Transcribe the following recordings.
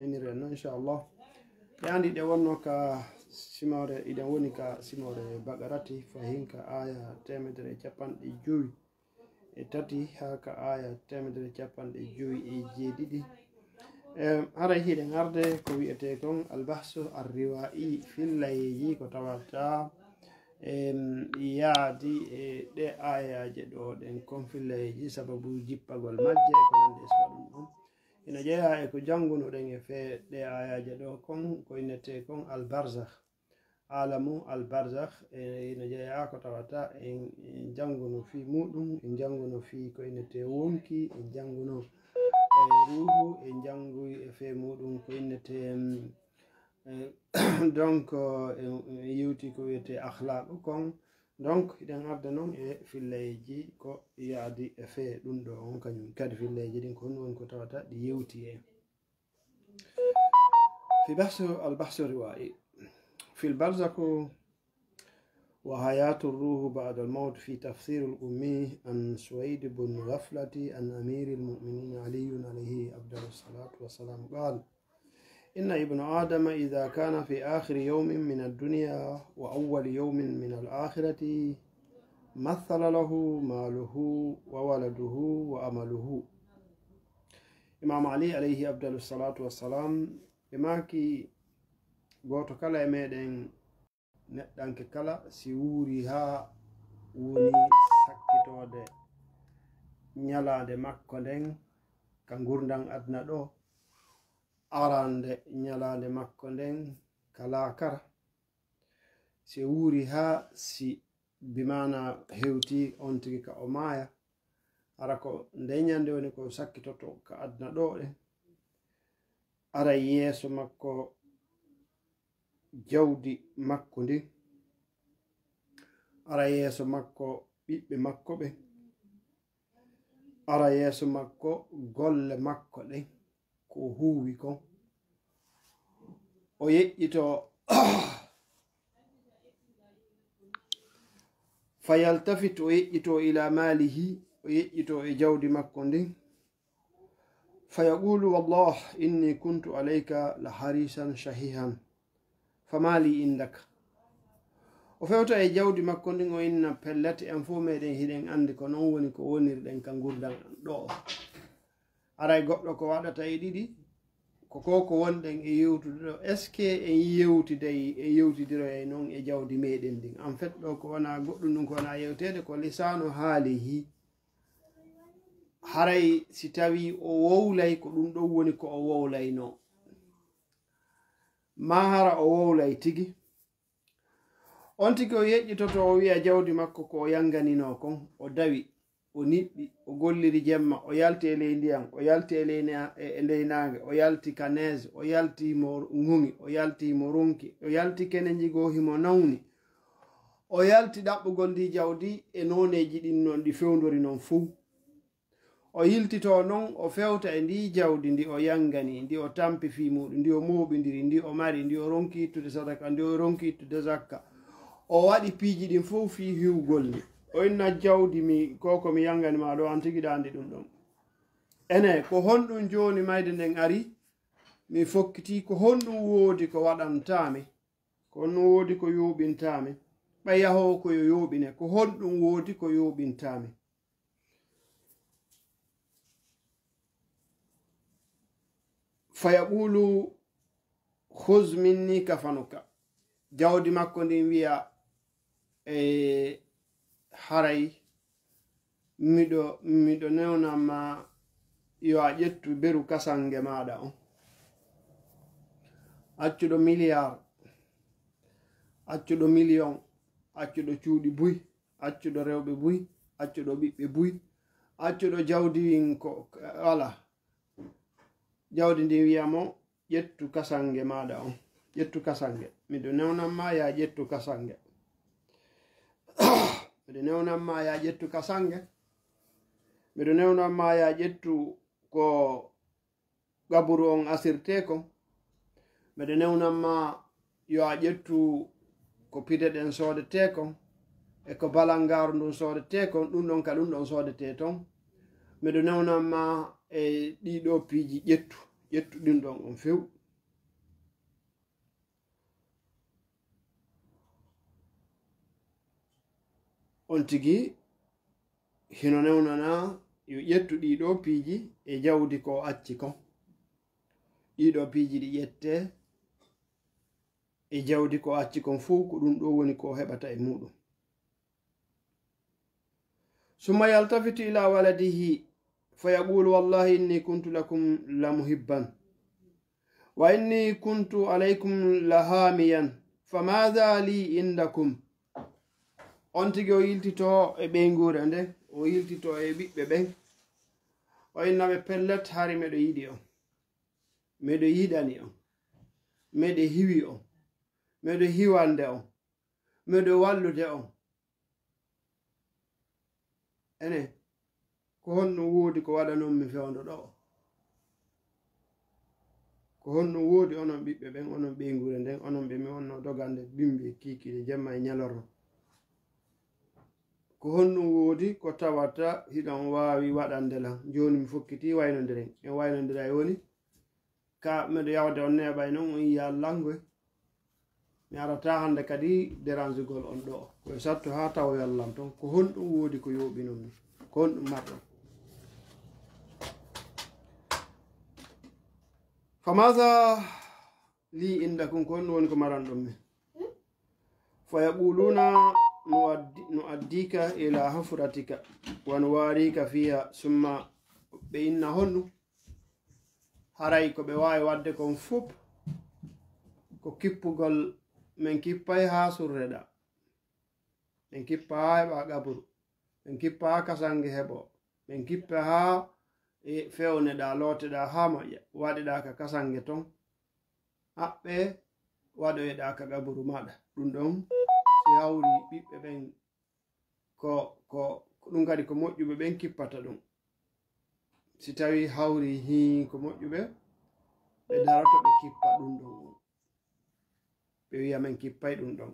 enire no inchallah ɓe andi ɗe wonno ka simore iɗen woni ka simore bagarati fahinka aya 153 ha ka aya 153 haray hiɗen arde ko wiyete kon albahsu arriwa'i fillayeji ko tawata yaadi ɗe ayaje ɗo ɗen kon fillayeji sababu jippagol majje e ko nande so ɗum ɗon ina jeeya e ko jangunoɗen e fe ɗe ayaje ɗo kon ko innete kon albarzakh alamu albarzakh ina jeeya ko tawata en janguno fi muɗum en janguno fi ko innete wonki en janguno ruhu en janguy e fe muɗum ko innete donc yewti ko wiyete akhlaqu kon donc iɗen arda noon e fillayeji ko yaadi e fe ɗum ɗo on kañum kadi fillayeji ɗin ko woni ko tawata ɗi yewti e fi albahsu riwa'i في البرزخ وحياة الروح بعد الموت في تفسير الأمي عن سويد بن غفلة عن أمير المؤمنين علي عليه أفضل الصلاة والسلام قال إن ابن آدم إذا كان في آخر يوم من الدنيا وأول يوم من الآخرة مثل له ماله وولده وأمله إمام علي عليه أفضل الصلاة والسلام إماكي goto kala e meɗen neɗɗanke kala si wuuri ha woni sakkitode ñalade makko nden ka gurdan aduna ɗo arande ñalade makko nden ka laakara si wuuri ha si bimana hewti on tigi ka o maaya ara ko nde ñande woni ko sakkitoto ka aduna ɗo ɗe ara yeeso makko jawdi makko ndi ara yeeso makko ɓiɓɓe makko ɓe ara yeeso makko golle makko ɗe ko huwi kon o yeƴƴito fayaltafit o yeƴƴito ila malihi o yeƴƴito e jawdi makko ndi fayaqulu wallah inni kuntu alayka la harisan shahihan famali indaka o fewta e jawdi makko ndin o inna pellete en fo meɗen hiɗen andi ko non woni ko wonirɗen ka gurdan ɗo aray goɗɗo ko waɗata e ɗiɗi ko wonɗen e yewtude ɗo est ce que en yewtiday e yewtidiro e noon e jawdi meɗen ndin en fait ɗo ko wona goɗɗum ɗum ko wona yewtede ko lisanu haalihi haray si tawi o wowlay ko ɗum ɗo woni ko o wowlayno mahara o wowlay tigi on tigi o yeƴƴitoto o wiya jawdi makko ko o yanganino kon o dawi o niɓɓi o golliri jemma o yalti e ley ndiyam o yalti e ley nange o yalti ka neige o yalti mo ŋuŋi o yalti mo runki o yalti kene jigohi mo nawni o yalti ɗaɓɓugol ndi jawdi e noneji ɗin noon ɗi fewdori noon fuu o yiltito noon o fewta e ndi jawdi ndi o yangani ndi o tampi fi muɗum ndi o moɓidiri ndi o mari ndi o ronki ittude sadaka ndi o ronki ittude zakka o waɗi piiji ɗin fof fi hiwgol ndi o inna jawdi mi koko mi yangani ma ɗo an tigiɗandi ɗum ɗon ene ko honɗum joni mayde nden ari mi fokkiti ko honɗum woodi ko waɗantami ko honɗum woodi ko yoɓintami ɓay yahowo koyo yoɓine ko honɗum woodi ko yoɓintami fayaqulu khuz minni kafanuka jawdi makko ndin wiya e haray miɗo newnama yo a ƴettu beru kasange maɗa on accuɗo milliard accuɗo million accuɗo cuuɗi buy accuɗo rewɓe buy accuɗo ɓiɓɓe buy accuɗo jawdi ko wala jawdi ndi wiyamo ƴettu kasange maɗa on ƴettu kasange miɗo newnanma ya ƴettu kasange miɗo newnanma ya ƴettu kasange miɗo newnanma ya ƴettu ko gaburu on asirte kon miɗo newnanma yo a ƴettu ko pide ɗen sodete kon e ko balangaru ndun sodete kon ɗum ɗon ka ɗum ɗon sodete ton miɗo newnanma e ɗiɗo piiji ƴettu ƴettuɗin ɗon on few on tigi hino newnana yo ƴettu ɗiɗo piiji e jawdi ko acci kon ɗiɗo piiji ɗi ƴette e jawdi ko acci kon fuu ko ɗum ɗo woni ko heɓata e muɗum summa yaltafitu ila waladihi fa yaqulu wallahi inni kuntu lakum lamuhibban wa inni kuntu alaykum lahamiyan famadha li indakum on tigi o yiltito e ɓeygure nden o yiltito e ɓiɓɓe ɓen o innaɓe pellet hari meɗo yiɗi on meɗo yiɗani on meɗe hiwi on meɗo hiwande on meɗo wallude on ene ko honɗum woodi ko waɗanon mi fewndo ɗo ko honɗum woodi onon ɓiɓɓe ɓen onon ɓeygure nden onon ɓe mi wonno dogande bimbi kikiɗe jemma e ñalorma ko honɗum woodi ko tawata hiɗon wawi waɗandelam joni mi fokkiti waynodiren en waynodira e woni ka miɗo yawde on neɓay noon on yiya langoy mi arata hande kadi dérangegol on ɗo koye satto ha tawoyallam ton ko honɗum woodi ko yoɓinon mi ko honɗum marɗon famaha li indakum ko honɗum woni ko maranɗon min fa yaquluna no addika ila hafratika wano warika fiha summa ɓe inna honɗum haray ko ɓe wawi wadde kon fof ko kippugol min kippay ha surreɗa min kippa ha heɓa gaburu min kippa ha kasange heɓo min kippa ha e fewneɗa looteɗa ha moƴƴa waɗeɗa ka kasange ton haɓɓe waɗoyeɗa ka gaburu maɗa ɗum ɗon si hawri ɓiɓɓe ɓen ko ɗum kadi ko moƴƴuɓe ɓen kippata ɗum si tawi hawri hi ko moƴƴuɓe ɓe daroto ɓe kippa ɗum ɗon ɓe wiya men kippay ɗum ɗon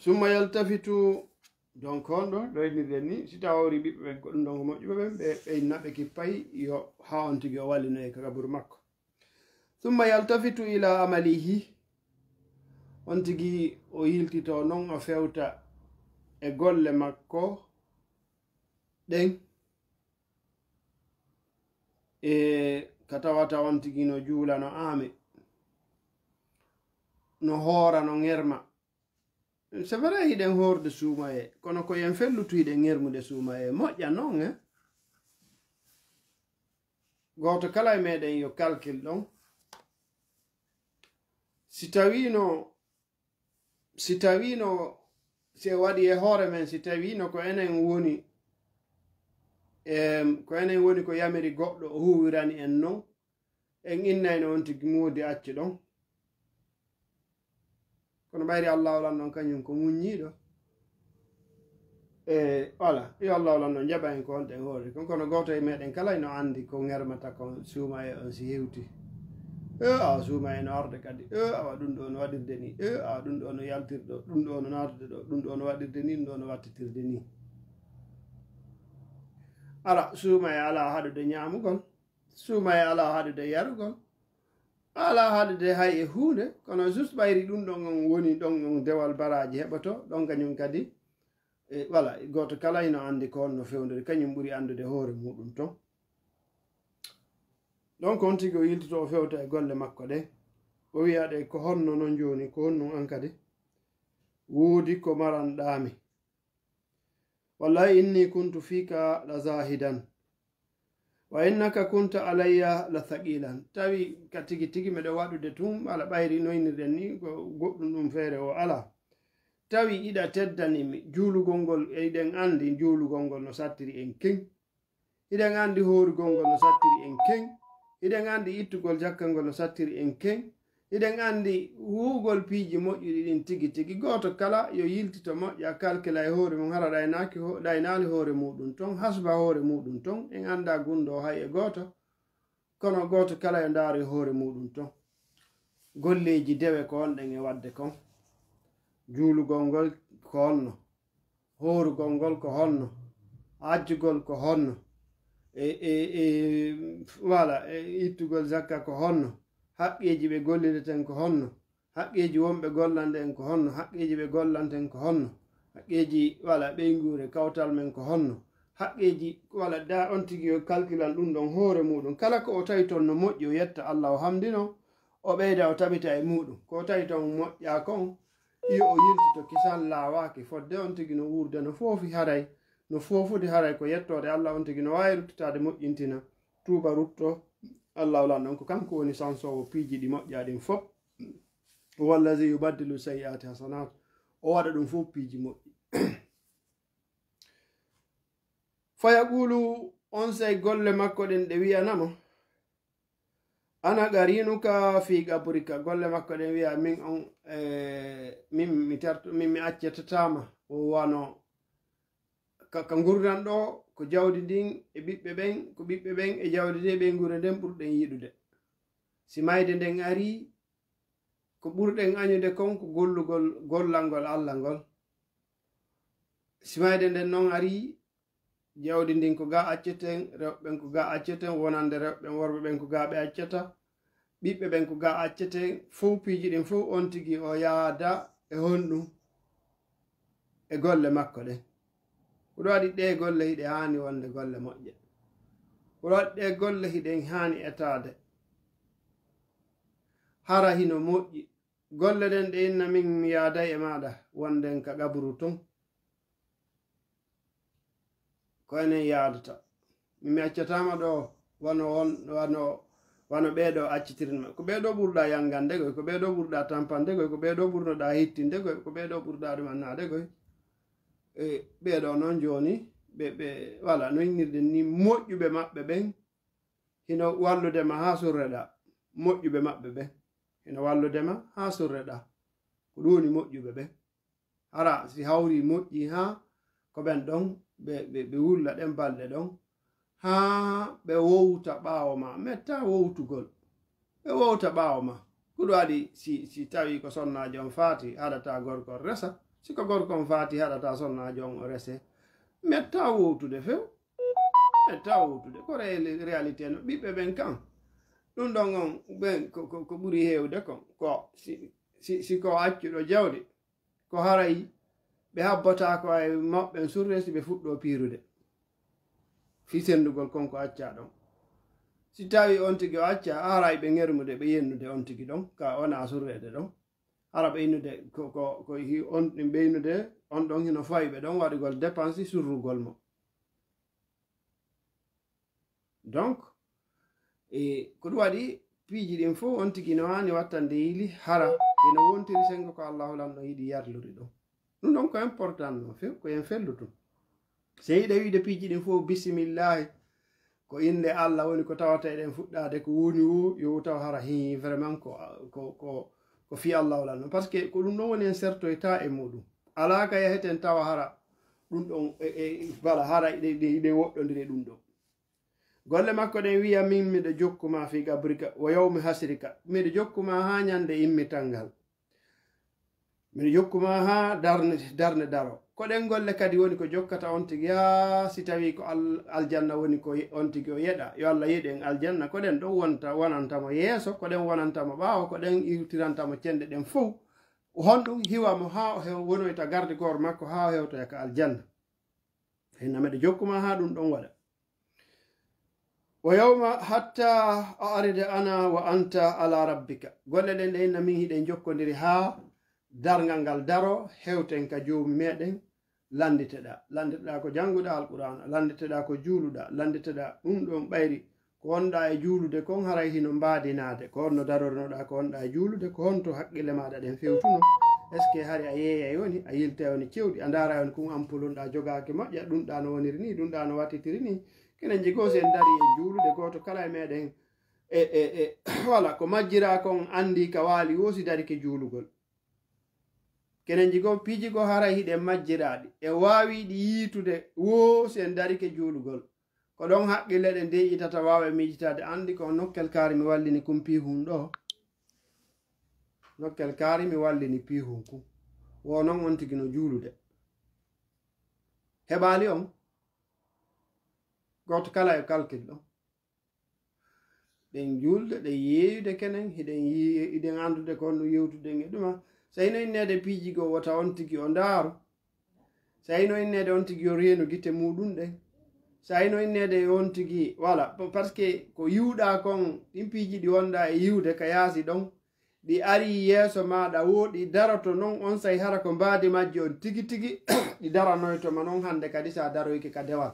summa yaltafitu donc on ɗo ɗoynirden ni si taw hawri ɓiɓɓe ɓen ko ɗum ɗon ko moƴƴuɓe ɓen ɓe ɓeynna ɓe kippay yo ha on tigi o wallinoye ka gaburu makko summa yaltafitu ila amalihi on tigi o yiltito noon o fewta e golle makko ɗen e ka tawata on tigi no juula no aame no hoora no ŋerma c'est vrai hiɗen horde suumaye kono ko yen fellutu hiɗen ŋermude suumaye moƴƴa noon e goto kala e meɗen yo calcul ɗon si tawino si waɗi e hoore men si tawino ko enen woni ko yamiri goɗɗo o huwirani en noon en innayno on tigi moodi acci ɗon kono ɓayri allah olan ɗon kañum ko muññiɗo voilà yo allah olan ɗon jaɓa en ko honɗen hoore kon kono goto e meɗen kala ino andi ko ŋermata kon suuma e on si hewti awa suuma e no arde kadi awa ɗum ɗo no waɗirde ni awa ɗum ɗo no yaltirɗo ɗum ɗo no narde ɗo ɗum ɗo no waɗirde ni ɗum ɗo no wattitirde ni ala suuma e ala haɗude ñamugol suuma e ala haɗude yarugol ala haɗude hay e hunde kono juste ɓayri ɗum ɗon on woni ɗon on dewal baraji heɓoto ɗon kañum kadi voilà goto kala ino andi ko honno fewndiri kañum ɓuuri andude hoore muɗum ton donc on tigi o yiltito o fewta e golle makko ɗe o wiyaɗe ko honno non joni ko honnum an kadi woodi ko maranɗami wallahi inni kuntu fika la zahidan wa innaka kunta alayya la thaqilan tawi ka tigi tigi meɗo waɗude tum ala ɓayri noynirɗen ni ko goɗɗum ɗum feere o ala tawi iɗa teddanimi juulugol ngol eɗen andi juulugol ngol no sattiri en ken iɗen andi hoorugol ngol no sattiri en ken iɗen andi ittugol jakkal ngol no sattiri en ken iɗen andi huugol piiji moƴƴuɗi ɗin tigi tigi goto kala yo yiltito moƴƴa calcula e hoore mum hara ɗaynali hoore muɗum ton hasba hoore muɗum ton en anda gundo hay e goto kono goto kala yo ndaaro e hoore muɗum ton golleji dewe ko onɗen e wadde kon juulugol ngol ko honno, horugol ngol ko honno, ajjugol ko honno, wala ittugol zakka ko honno, haqqeji ɓe gollireten ko honno, haqqeji wonɓe gollande en ko honno, haqqeji ɓe gollanten ko honno, haqqeji wala ɓeygure kawtal men ko honno, haqqeji wala da on tigi o kalkilan ɗum ɗon hoore muɗum. Kala ko o tawi toon no moƴƴi o yetta Allah o hamdino, o ɓeyda o taɓita e muɗum. Ko tawi toon moƴƴa kon iyo o yiltito kisal laawaki fodde on tigi no wurde no foofi haray, no foofude haray ko yettode Allah on tigi no wawi ruttitade moƴƴintina tuuba rutto Allah o lanɗon ko kanko woni sansowo piiji ɗi moƴƴaɗin fof. wallazi yubaddilu sayyi'ati hasanat, o waɗa ɗum fof piiji moƴƴi. fayaqulu on sey golle makko ɗen ɗe wiyanamo ana qarinuka fi qabrika, golle makko ɗen wiya min on min mi accetatama o wano ka gurdan ɗo ko jawdi ndin e ɓiɓɓe ɓen, ko ɓiɓɓe ɓen e jawdi ndi ɓe gure nden ɓurɗen yiɗude. si mayde nden ari ko ɓurɗen añude kon ko gollugol gollangol Allah ngol. si mayde nden noon ari jawdi ndin ko ga acceten, rewɓen ko ga acceten, wonande rewɓen worɓe ɓen ko ga ɓe accata, ɓiɓɓe ɓen ko ga acceten, fof piiji ɗin fof on tigi o yaada e honɗum e golle makko ɗen. koɗo waɗi ɗe golle hiɗe hani wonde golle moƴƴe, koɗo waɗi ɗe golle hiɗen hani etade hara hino moƴƴi. golle ɗen ɗe inna min mi yaaday e maɗa wonden ka qabru ton, ko enen yaadata. mi accatama ɗo wano ɓeɗo accitirma, ko ɓeɗo ɓurɗa yangande goy, ko ɓeɗo ɓurɗa tampande goy, ko ɓeɗo ɓurnoɗa hittinde goy, ko ɓeɗo ɓurɗa ɗum annade goy. ɓeɗo noon joni ɓe wala no innirɗen ni moƴƴuɓe maɓɓe ɓen hino walludema ha surreɗa. moƴƴuɓe maɓɓe ɓen hino walludema ha surreɗa, ko ɗum woni moƴƴuɓe ɓen. hara si hawri moƴƴi ha ko ɓen ɗon ɓe wulla ɗen balɗe ɗon ha ɓe wowta ɓawo ma, metta wowtugol, ɓe wowta ɓawo ma. ko ɗum waɗi si tawi ko sonnajo on faati haɗata gorkon resa, siko gorkon faati haɗata sonnajo on o rese, metta wowtude few, metta wowtude. ko réalité no ɓiɓɓe ɓen kan ɗum ɗon on ɓen ko ɓuri hewde kon ko si ko accuɗo jawdi ko haray ɓe habbata ko ay maɓɓen surresi ɓe fuɗɗo piirude fi sendugol konko acca ɗon. si tawi on tigi o acca haray ɓe ŋermude ɓe yennude on tigi ɗon, ka wona surrede ɗon, hara ɓe innude on ɓe innude on ɗon hino fawi ɓe ɗon waɗugol dépense surrugol mo. donc ko ɗum waɗi piiji ɗin fof on tigi no hani wattande yili hara eno wontiri sengo ko Allahu lamɗo yiɗi yarluri ɗon. ɗum ɗon ko important no few ko en fellutum. se yiɗe wiide piiji ɗin fof bisimillahi ko inde Allah woni ko tawata eɗen fuɗɗade ko woni wo yo taw hara hi vraiment ko fi Allahu lamɗo, par ce que ko ɗum ɗon woni en sertoyta e muɗum. alaka yaheten tawa hara ɗum ɗon wala hara ɗe woɗɗodiri ɗum ɗon. golle makko ɗen wiya min miɗo jokkuma fi gabrika wa yawmi hasrika, miɗo jokkuma ha ñande immital ngal, miɗo jokkuma ha darne daro. koɗen golle kadi woni ko jokkata on tigi ha si tawi ko aljanna woni ko on tigi o yeɗa, yo Allah yeɗen aljanna, koɗen ɗon wonantamo yeeso, koɗen wonantamo ɓaawo, koɗen iwtirantamo cenɗe ɗen fof, honɗum hiwamo ha o wonoyta garde goor makko ha o hewtoya ka aljanna. henna miɗo jokkuma ha ɗum ɗon waɗa. wa yawma hatta arida ana wa anta ala rabbika, golle ɗen ɗe inna min hiɗen jokkodiri ha dargal ngal daro hewten ka jomum meɗen landiteɗa ko janguɗa alqur'ana, landiteɗa ko juuluɗa, landiteɗa ɗum ɗon ɓayri ko wonɗa e juulude kon haray hino mbadinade, ko honno darornoɗa ko wonɗa e juulude, ko honto haqqille maɗa ɗen fewtuno. est ce que hari a yeeyay woni a yilta woni cewɗi a ndaara woni kum ampulunɗa jogaki moƴƴa, ɗumɗa no woniri ni, ɗumɗa no wattitiri ni. kenen jigosi en dari e juulude goto kala e meɗen wala ko majjira kon andi ka waali wosi darike juulugol. kenen jigo piiji go haray hiɗen majjiraɗi e wawiɗi yiitude woosi en darike juulugol, ko ɗon haqqille ɗe deƴitata wawa miijitade. andi ko nokkel kaari mi wallini kum pihum ɗo, nokkel kaari mi wallini pihum kum wo non on tigi no juulude heɓali on goto kala e calcul ɗon ɗen julde ɗe yeeyude kenen hiɗen andude ko no yewtuden e ɗuma so ino innede piiji go wota on tigi o ndaaru so ino innede on tigi o reenu guite muɗum ɗen so ino innede on tigi voilà par ce que ko yiwɗa kon ɗin piiji ɗi wonda e yiwde ka yaasi ɗon ɗi ari yeeso maɗa woɗi daroto noon on sayi hara ko mbaadi majji on tigi tigi ɗi daranoytoma noon hande kadi sa daroyke ka dewal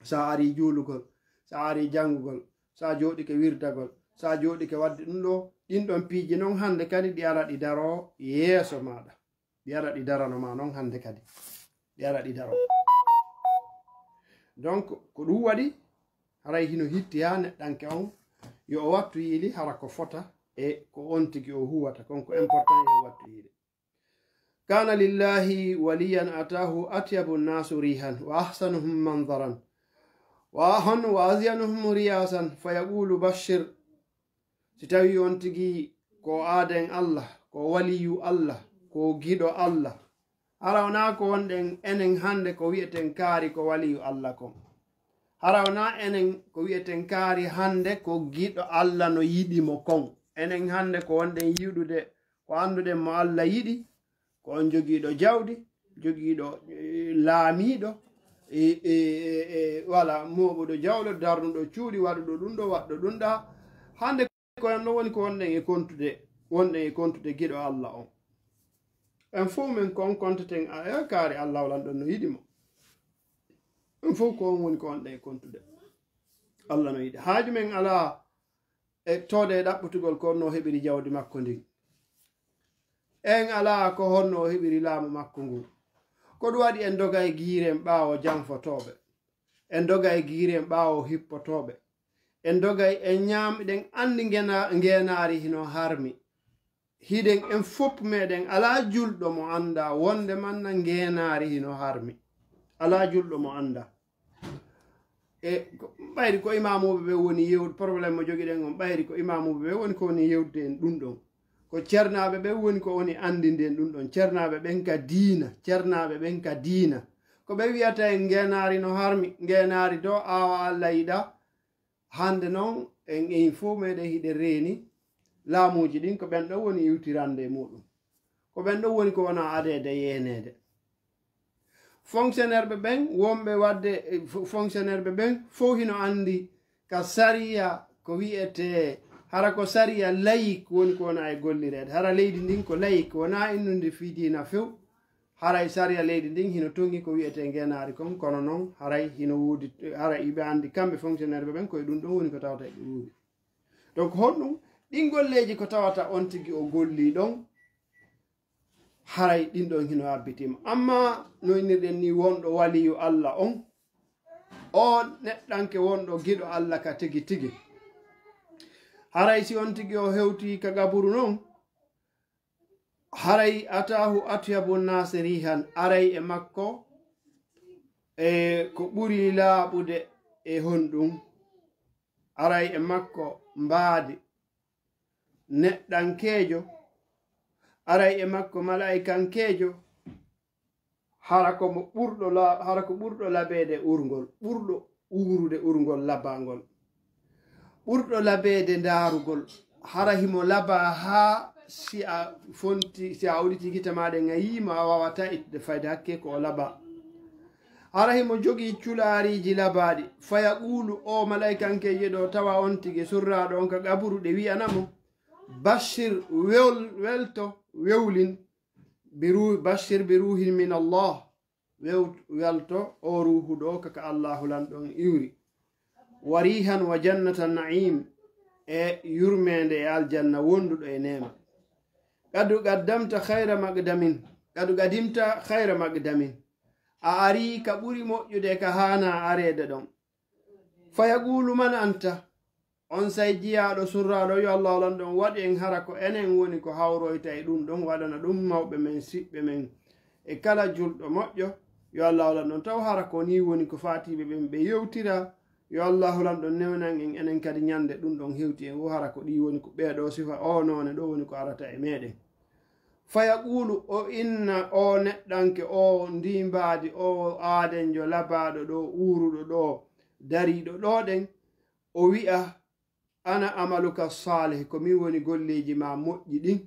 sa ari juulugol sa ari jangugol sa jooɗike wirdagol sa jooɗike wadde ɗum ɗo ɗin ɗon piiji noon hande kadi ɗi ara ɗi daro yeeso maɗa ɗi ara ɗi daranoma noon hande kadi ɗi ara ɗi daro donc ko ɗum waɗi haray hino hitti ha neɗɗanke on yo o wattu yiili hara ko fota e ko on tigi o huwata konko important e wattu yiide kana lillahi waliyan atahu atyabu nnasu rihan wa ahsanuhum mandaran wa azyanuhum riyasan fa yaqulu bashir si tawi on tigi ko aaden allah ko waliyu allah ko giɗo allah harawna ko wonɗen enen hande ko wi'eten kaari ko waliyu allah kon harawna enen ko wi'eten kaari hande ko giɗo allah no yiɗimo kon enen hande ko wonɗen yiɗude ko anduɗen mo allah yiɗi ko on jogiiɗo jawdi jogiiɗo laamiiɗo wala moɓuɗo jawɗo darnuɗo cuuɗi waɗuɗo ɗum ɗo waɗɗo ɗum ɗa hande ko en ɗo woni ko wonɗen e kontude giɗo allah on en fof min kon konteten a kaari allah walan ɗon no yiɗimo en fof ko on woni ko wonɗen e kontude allah no yiɗi haaju men ala e toode e ɗaɓɓutugol ko honno heɓiri jawdi makko ndin en ala ko honno o heɓiri laamu makko ngu ko ɗum waɗi en doga e giiren ɓaawo janfotoɓe en doga e giiren ɓaawo hippotoɓe en doga en ñaamɗen andi ngenaari hino harmi hiɗen en fopp meɗen ala julɗo mo anda wonde manna ngenaari hino harmi ala julɗo mo anda e ɓayri ko imamuɓe ɓe woni yewde probléme mo jogiɗen on ɓayri ko imamuɓe ɓe woni ko woni yewde en ɗum ɗon ko ceernaɓe ɓen woni ko woni andinde en ɗum ɗon ceernaɓe ɓen ka diina ceernaɓe ɓen ka diina ko ɓe wiyata en ngenaari no harmi ngenaari do awa allah yiɗa hande noon en fof meɗen hiɗe reeni laamuji ɗin ko ɓen ɗo woni iwtirande muɗum ko ɓen ɗo woni ko wona adede yenede fonctionnaire ɓe ɓen wonɓe wadde fonctionnaire ɓe ɓen fof hino andi ka sariya ko wiyete hara ko sariya layik woni ko wona e gollirede hara leydi ndin ko layik wona innude fiidina few haray sariya leydi ndin hino tongi ko wiyete ngenaari kon kono noon haray hino wuudi hara iɓe andi kamɓe fonctionnaire ɓe ɓen koye ɗum ɗon woni ko tawata eɓe wuudi donc honɗum ɗin golleji ko tawata on tigi o golli ɗon haray ɗin ɗon hino abbitima amma no innirɗen ni wonɗo waliyu allah on neɗɗanke wonɗo giɗo allah ka tigi tigi haray si on tigi o hewti ka gaburu noon haray atahu atyabu nnasi rihan aray e makko e ko ɓuri laaɓude e honɗum aray e makko mbaadi neɗɗankeejo aray e makko malaikankeejo hara ko ɓurɗo labeede urgol ɓurɗo uurude urgol labangol ɓurɗo labeede ndaarugol hara himo laba haa si a uɗiti gite maɗen a yima a wawata ittude fayde hakke ko o laba hara himo jogii culaariji labaaɗi faya ɓuulu o malaikankeejo ɗo tawa on tigi surraɗo on ka gaburu ɗe wiyanamo bashir welto wewlin bashir bi ruhin min allah welto o ruhu ɗo kaka allahu lan ɗon iwri warihan wa jannata naim e yurmede e aljanna wonduɗo e nema kadu qaddamta khayra maqdamin a ari ka ɓuri moƴƴude ka hana arede ɗon fa yaqulu man anta on say jiyaɗo surraɗo yo allah lan ɗon waɗi en hara ko enen woni ko hawroyta e ɗum ɗon waɗana ɗum mawɓe men siɓɓe men e kala julɗo moƴƴo yo allah lan ɗon taw hara ko ni woni ko fatiɓe ɓen ɓe yewtira yo allahu lan ɗon newnan en enen kadi ñande ɗum ɗon hewti en wo hara ko ɗi woni ko ɓeeɗo sifa o noone ɗo woni ko arata e meɗen fayaqulu o inna o neɗɗanke o ndimbaadi o aadenjo labaɗo ɗo uruɗo ɗo dariɗo ɗo ɗen o wi'a ana amaluka salih ko min woni golleji ma moƴƴi ɗin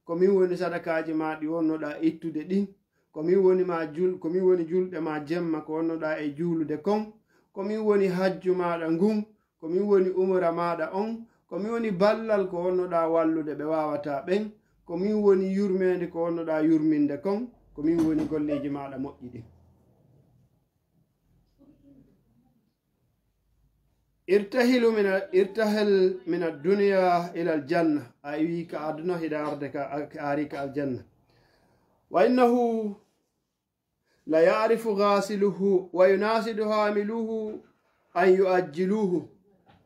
ko min woni sadakaji ma ɗi wonnoɗa ittude ɗin ko min woni julɗe ma jemma ko wonnoɗa e juulude kon ko min woni hajju maɗa ngun ko min woni umra maɗa on ko min woni ballal ko wonnoɗa wallude ɓe wawata ɓen ko min woni yurmede ko wonnoɗa yurminde kon ko min woni golleji maɗa moƴƴi ɗin irtahil min ad-dunya ila al-janna ay ka aduna hida arde ka ari ka al-janna wa innahu la ya'rifu ghasiluhu wa yunasidu hamiluhu an yu'ajjiluhu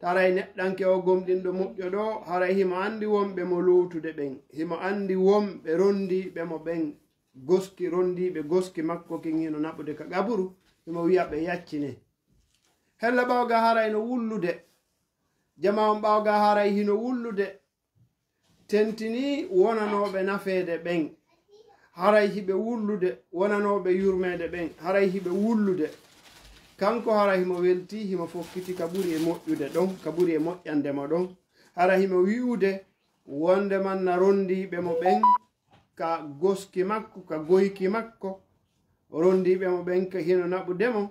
taray neɗɗanke o gomɗinɗo moƴƴo ɗo haray himo andi wonɓe mo lowtude ɓen himo andi wonɓe rondiɓe mo ɓen rondiɓe goski makko kin hino naɓude ka gaburu himo wiya ɓe yaccine hella ɓawga haray no wullude jama on ɓawga haray hino wullude tentini wonanoɓe nafede ɓen haray hiɓe wullude wonanoɓe yurmede ɓen haray hiɓe wullude kanko hara himo welti himo fokkiti ka ɓuri e moƴƴude ɗon ka ɓuri e moƴƴandemo ɗon hara himo wi'ude wonde manna rondiɓe mo ɓen ka goski makko ka goyki makko rondiɓe mo ɓen ka hino naɓudemo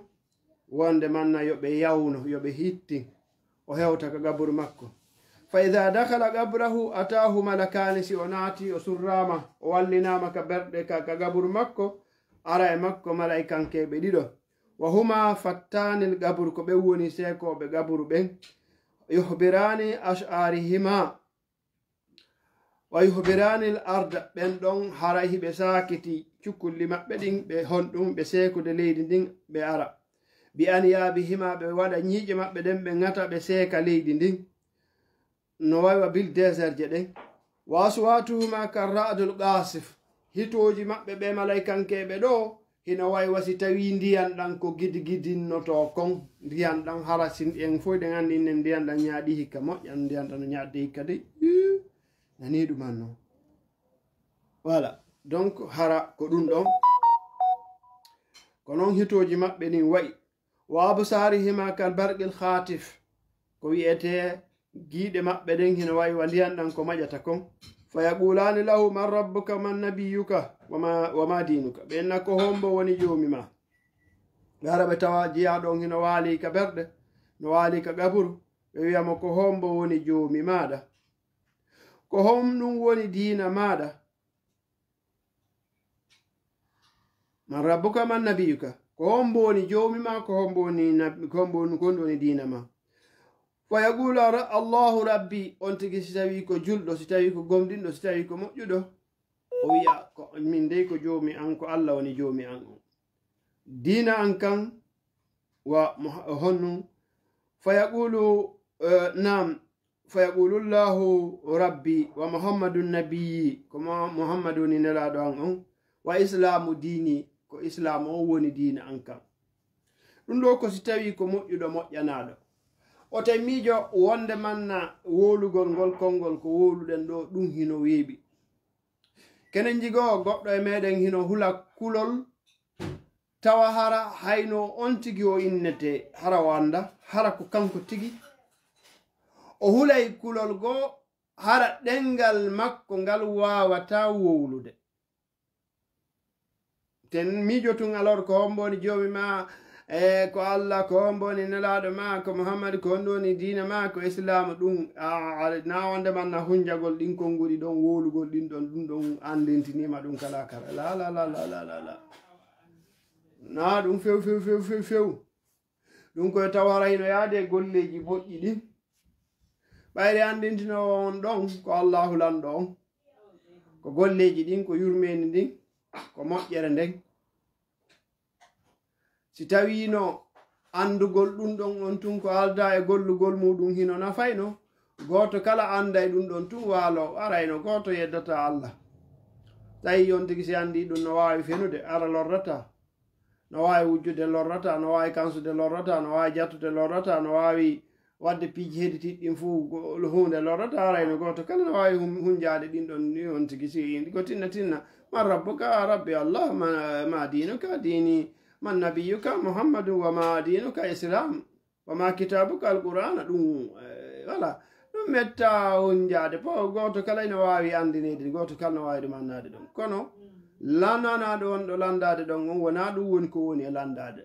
wonde manna yoɓe yawno yoɓe hittin o hewta ka gaburu makko fa ida dakala gabrahu atahu malakani si o naati o surrama o wallinama ka berɗe ka gaburu makko ara e makko malaikankeɓe ɗiɗo wa huma fattanil gaburu ko ɓen woni sekoɓe gaburu ɓen yuhbirani ash'arihima wa yuhbiranil arda ɓen ɗon hara hiɓe sakiti cukkulli maɓɓe ɗin ɓe honɗum ɓe sekude leydi ndin ɓe ara bi an yabihima ɓe waɗa ñiiƴe maɓɓe ɗen ɓe ngata ɓe seeka leydi ndin no waywa bil désert je ɗen wa aswatuhuma karradul qasif hitoji maɓɓe ɓe malaikankeɓe ɗo hino waywa si tawi ndiyan ɗan ko gidigidinnoto kon ndiyan ɗan hara sin en foy ɗen andi innen ndiyan ɗan ñaaɗi hikka moƴƴan ndiyan ɗan no ñaadde hikka de nani ɗuman noon voilà donc hara ko ɗum ɗon ko noon hitoji maɓɓe ɗin wayi wa absarihima kal barqil khatif ko wiyete giiɗe maɓɓe ɗen hino waywa ndiyan ɗan ko maƴata kon fa yaqulani lahu man rabbuka man nabiyuka wama dinuka ɓenna ko hombo woni joomi ma ɓe ara ɓe tawa jiya ɗon hino waali ka berɗe no waali ka gaburu ɓe wiyamo ko hombo woni joomi maɗa ko hom ɗum woni diina maɗa man rabbuka man nabiyuka ko hombo woni joomi ma ko hombo woni diina ma fa yaqulu allahu rabbi on tigi si tawi ko julɗo si tawi ko gomɗinɗo si tawi ko moƴƴuɗo o wiya min dey ko joomi an ko allah woni joomi an on diina an kan wa honnum fa yaqulu nam fa yaqulu llahu rabbi wa muhammadun nabiyyi ko muhammadu woni nelaɗo an on wa islamu diini ko islam on woni diina an kan ɗum ɗo ko si tawi ko moƴƴuɗo moƴƴanaɗo o tawi miijo wonde manna wolugol ngol konngol ko woluɗen ɗo ɗum hino weeɓi kenen jigoo goɗɗo e meɗen hino hula kulol tawa hara hayno on tigi o innete hara wanda hara ko kanko tigi o hulay kulol goo hara ɗengal makko ngal wawata wowlude ten miijo tun alors ko homboni joomi ma ko allah ko homboni nelaɗo ma ko muhammadu ko honɗoni diina ma ko islamu ɗum na wonde manna hunjagol ɗin konnguli ɗon wolugol ɗin ɗon ɗum ɗon andintinima ɗum kala kara la na ɗum few ɗum koye taw hara hino yaade golleji boƴƴi ɗin ɓayre andintinowo on ɗon ko allahu lanɗo on ko golleji ɗin ko yurmeni ndin ko moƴƴere nden si tawino andugol ɗum ɗon on tun ko alda e gollugol muɗum hino nafayno goto kala anda e ɗum ɗon tun waalo arayno goto yeddata allah tawi on tigi si andi ɗum no wawi fenude ara lorrata no wawi wujjude lorrata no wawi kansude lorrata no wawi jattude lorrata no wawi wadde piiji hedditiɗɗin fuu hunde lorata arayno goto kala no wawi hunjade ɗin ɗon ni on tigi si ko tinna man rabbuka rabbi allah ma dinuka dini man nabiyuka muhammadu wa ma dinuka islam wa ma kitabuka alqur'ana ɗum wala ɗum metta hunjade po goto kala ino wawi andinede goto kala no wawi ɗum annade ɗon kono landanaɗo on ɗo landade ɗon on wona ɗum woni ko woni e landade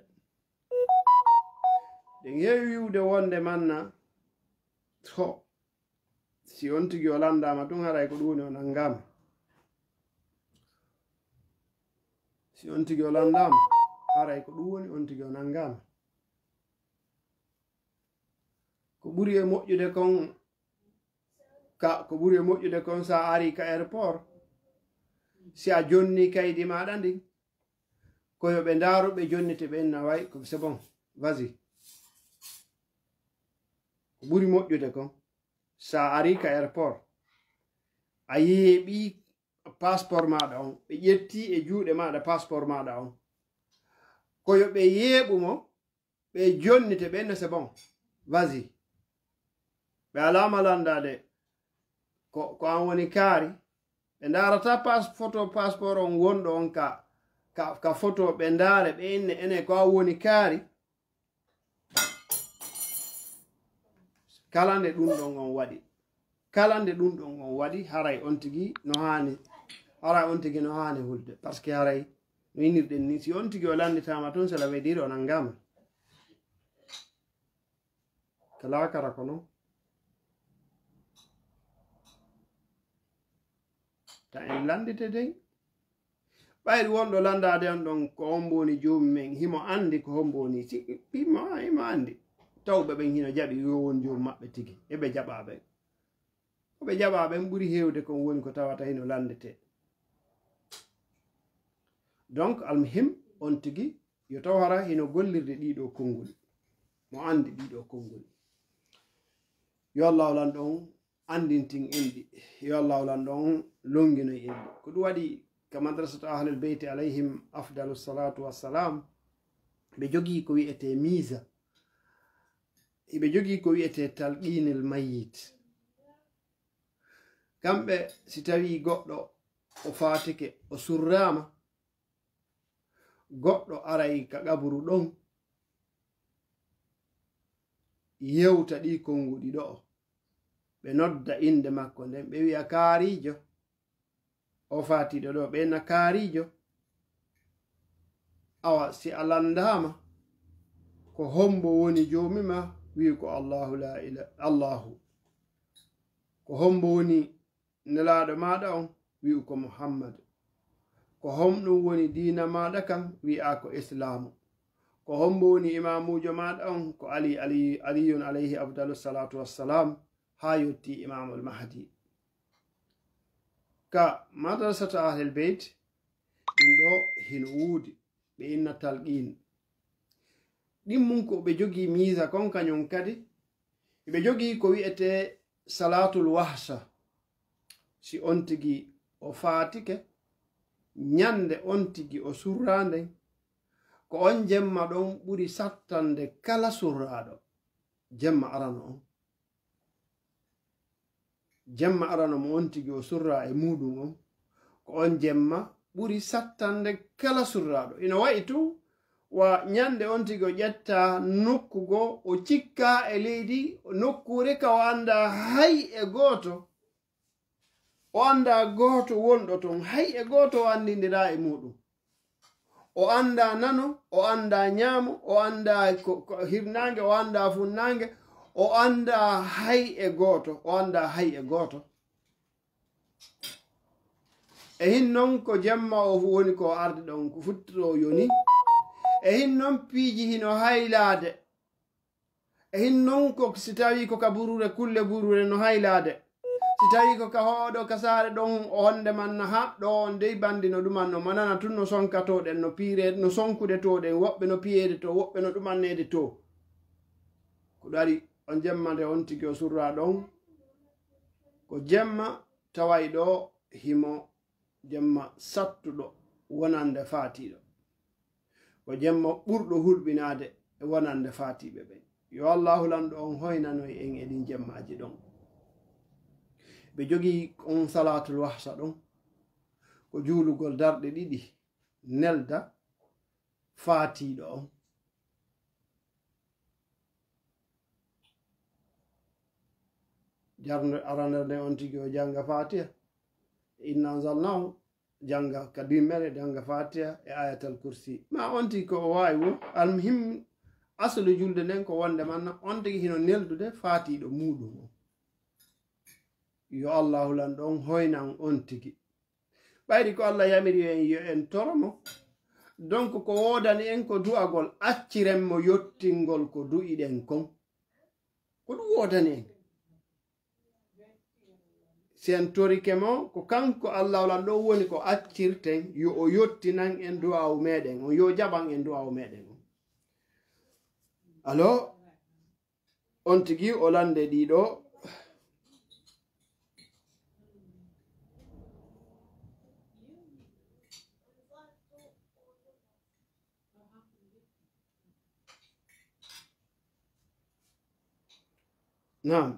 ɗen heewi wiwde wonde manna to si on tigi o landama tun haray ko ɗum woni o nangama si on tigi o landama haray ko ɗum woni on tigi o nangama ko ɓuri e moƴƴude kon ko ɓuri e moƴƴude kon sa ari ka airport si a jonni kaydi maɗa ndin koyo ɓe ndaruɓe jonnite ɓe enna way ko c'est bon vas-y ko ɓuri moƴƴude kon sa ari ka airport a yeeɓi passeport maɗa on ɓe ƴetti e juuɗe maɗa passeport maɗa on koyo ɓe yeeɓumo ɓe jonnite ɓe enna c'est bon vas-y ɓe alama landade ko an woni kaari ɓe ndarata photo passeport on wonɗo on ka photo ɓe ndaare ɓe ene ko an woni kaari kala nde ɗum ɗon on waɗi kala nde ɗum ɗon on waɗi haray on tigi no hani hulde par ce que haray no yinirɗen ni si on tigi o landitama toon cela veut dire o nangama kala kara ko non ta en landite den ɓayri wonɗo landade on ɗon ko homboni jomum men himo andi ko homboni himo andi tawɓe ɓen hino jaɓi yowon jomum maɓɓe tigi eɓe jaɓaɓen koɓe jaɓaɓen ɓuuri hewde kon woni ko tawata hino landete donc almuhim on tigi yo taw hara hino gollirde ɗiɗo konngol mo andi ɗiɗo konngol yo allah lan ɗon andintin enɗi yo allah lan ɗon longinoy enɗi ko ɗum waɗi ka madrasatu ahlul beyti alayhim afdalu salatu wassalam ɓe jogii ko wi'ete misa ɓe jogii ko wi'ete talqinel mayyit kamɓe si tawi goɗɗo o fatike o surrama goɗɗo aray ka qaburu ɗon yewta ɗi konguɗi ɗo ɓe nodda inde makko nden ɓe wi'a kaarijo o fatiɗo ɗo ɓe na kaarijo awa si a landama ko hombo woni jomima wi ko allahu ko hombo woni nelaɗo maɗa on wi ko muhammad ko homɗum woni dina maɗa kam wi'a ko islamu ko hombo woni imamujo maɗa on ko aliyun alayhi afdalu salatu wassalam ha yotti imamul mahdi ka madrasatu ahlul beyt ɗum ɗo hino wuudi ɓe inna talqin ɗimmum ko ɓe jogi misa kon kañum kadi ɓe jogi ko wi'ete salatul wahsa si on tigi o fatike ñande on tigi o surrande ko on jemma ɗon ɓuri sattande kala surraɗo jemma arano on jemma arano mo on tigi o surra e muɗum on ko on jemma ɓuri sattande kala surraɗo ina wayi tu wa ñande on tigi o ƴetta nokkugo o cikka e leydi nokkure ka o anda hay e goto o anda goto wonɗo ton hay e goto o andidira e muɗum o anda nano o anda ñaamo o anda hirnange o anda funnange o anda hay e goto o anda hay e goto e hin noon ko jemma o woni ko arde ɗon ko futtito yoni e hin noon piiji hino haylade e hin noon ko si tawi ko ka burure kulle burure no haylade si tawi ko ka hooɗo ka saare ɗon o honde manna ha ɗo on dey bandino ɗumanno manana tun no sonkatoɗen no piire no sonkude toɗen woɓɓe no piyede to woɓɓe no ɗumannede to ko ɗari on jemma nde on tigi o surra ɗon ko jemma taway ɗo himo jemma sattuɗo wonande faatiɗo ko jemma ɓurɗo hulɓinade e wonande faatiɓe ɓen yo allahu lanɗo on hoynano en eɗin jemmaji ɗon ɓe jogii on salatul wahsa ɗon ko juulugol darɗe ɗiɗi nelda faatiɗo on jarno arande nde on tigi o janga fatiha inna anzalnahu janga kadimere janga fatiha e ayatal kursi ma on tigi ko o wawi wo almuhim aslu julde nden ko wonde manna on tigi hino neldude faatiɗo muɗum o yo allahu lanɗo on hoynan on tigi ɓayri ko allah yamiri en yo en toromo donc ko wodani en ko du'agol accirenmo yottingol ko du'iɗen kon ko ɗum wodani en sen torike mo ko kanko allahu lanɗo woni ko accirten yo o yottinan en du'awu meɗen on yo jaɓan en du'awu meɗen on alors on tigi o lande ɗiɗo naam